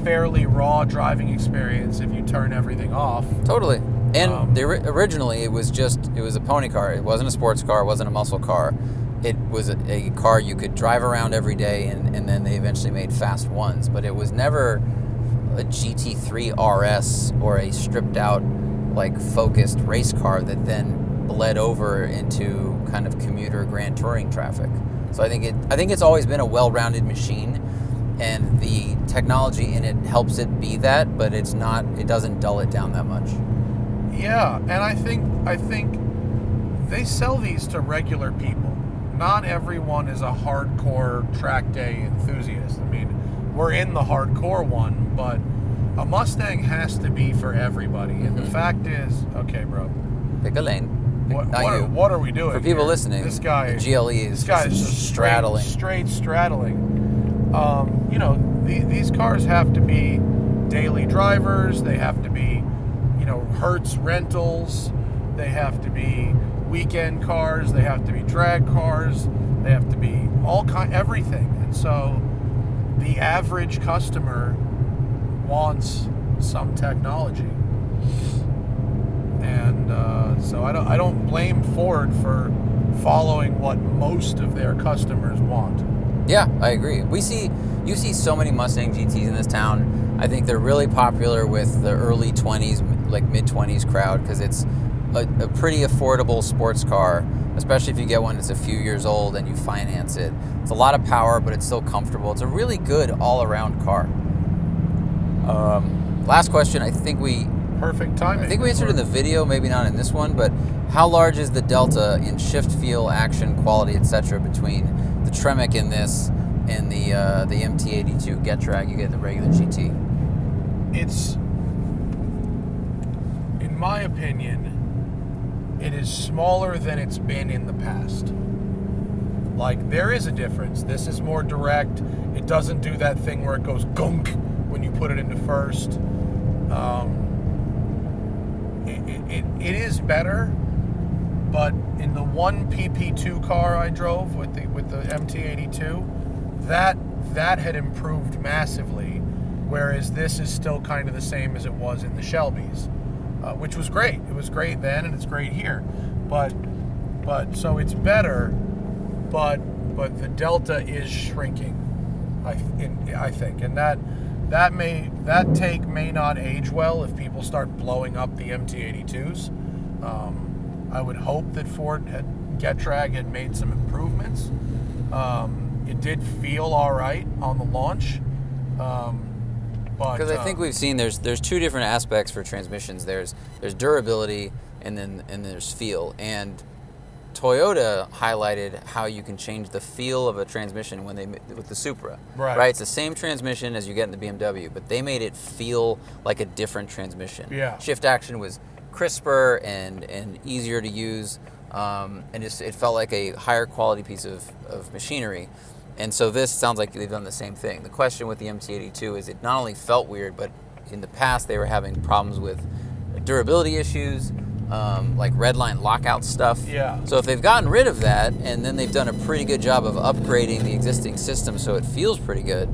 Speaker 1: fairly raw driving experience if you turn everything off.
Speaker 2: Totally. And originally it was a pony car. It wasn't a sports car. It wasn't a muscle car. It was a car you could drive around every day, and then they eventually made fast ones. But it was never a GT3 RS or a stripped out, like, focused race car that then bled over into kind of commuter grand touring traffic. So I think it's always been a well-rounded machine. and the technology in it helps it be that, but it doesn't dull it down that much.
Speaker 1: Yeah, and I think they sell these to regular people. Not everyone is a hardcore track day enthusiast. I mean, we're in the hardcore one, but a Mustang has to be for everybody. And the fact is, okay, bro,
Speaker 2: pick a lane.
Speaker 1: What are we doing?
Speaker 2: For people
Speaker 1: here?
Speaker 2: Listening,
Speaker 1: this guy,
Speaker 2: the GLE is just straddling.
Speaker 1: Straight straddling. These cars have to be daily drivers. They have to be, Hertz rentals. They have to be weekend cars. They have to be drag cars. They have to be everything. And so the average customer wants some technology. And so I don't blame Ford for following what most of their customers want.
Speaker 2: Yeah, I agree. You see so many Mustang GTs in this town. I think they're really popular with the early 20s, like mid-20s crowd, because it's a pretty affordable sports car, especially if you get one that's a few years old and you finance it. It's a lot of power, but it's still comfortable. It's a really good all-around car. Last question,
Speaker 1: Perfect timing.
Speaker 2: I think we answered in the video, maybe not in this one, but how large is the delta in shift feel, action, quality, etc. between the Tremec in this and the MT82 Getrag you get in the regular GT?
Speaker 1: It's, in my opinion, it is smaller than it's been in the past. Like, there is a difference. This is more direct. It doesn't do that thing where it goes gunk when you put it into first. It is better, but in the one PP2 car I drove with the MT82, that had improved massively, whereas this is still kind of the same as it was in the Shelbys, which was great. It was great then, and it's great here. But so it's better, but the delta is shrinking, I think, and that take may not age well if people start blowing up the MT82s. I would hope that Ford Getrag had made some improvements. It did feel all right on the launch, but
Speaker 2: because I think we've seen there's two different aspects for transmissions. There's durability and there's feel. And Toyota highlighted how you can change the feel of a transmission with the Supra. Right. It's the same transmission as you get in the BMW, but they made it feel like a different transmission.
Speaker 1: Yeah.
Speaker 2: Shift action was crisper and easier to use, and it felt like a higher quality piece of machinery. And so this sounds like they've done the same thing. The question with the MT82 is it not only felt weird, but in the past they were having problems with durability issues, like redline lockout stuff.
Speaker 1: Yeah.
Speaker 2: So if they've gotten rid of that, and then they've done a pretty good job of upgrading the existing system so it feels pretty good,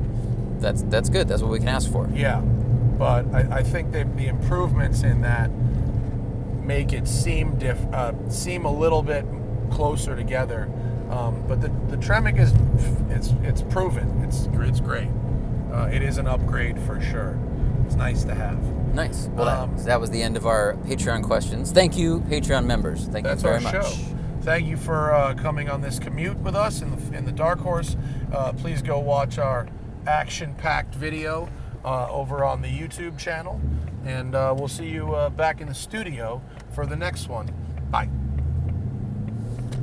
Speaker 2: that's good. That's what we can ask for.
Speaker 1: Yeah, but I think the improvements in that make it seem a little bit closer together. But the Tremec it's proven. It's great. It is an upgrade for sure. It's nice to have.
Speaker 2: Nice. Well, that was the end of our Patreon questions. Thank you, Patreon members. Thank you very much. That's our show.
Speaker 1: Thank you for coming on this commute with us in the Dark Horse. Please go watch our action-packed video over on the YouTube channel, and we'll see you back in the studio for the next one. Bye.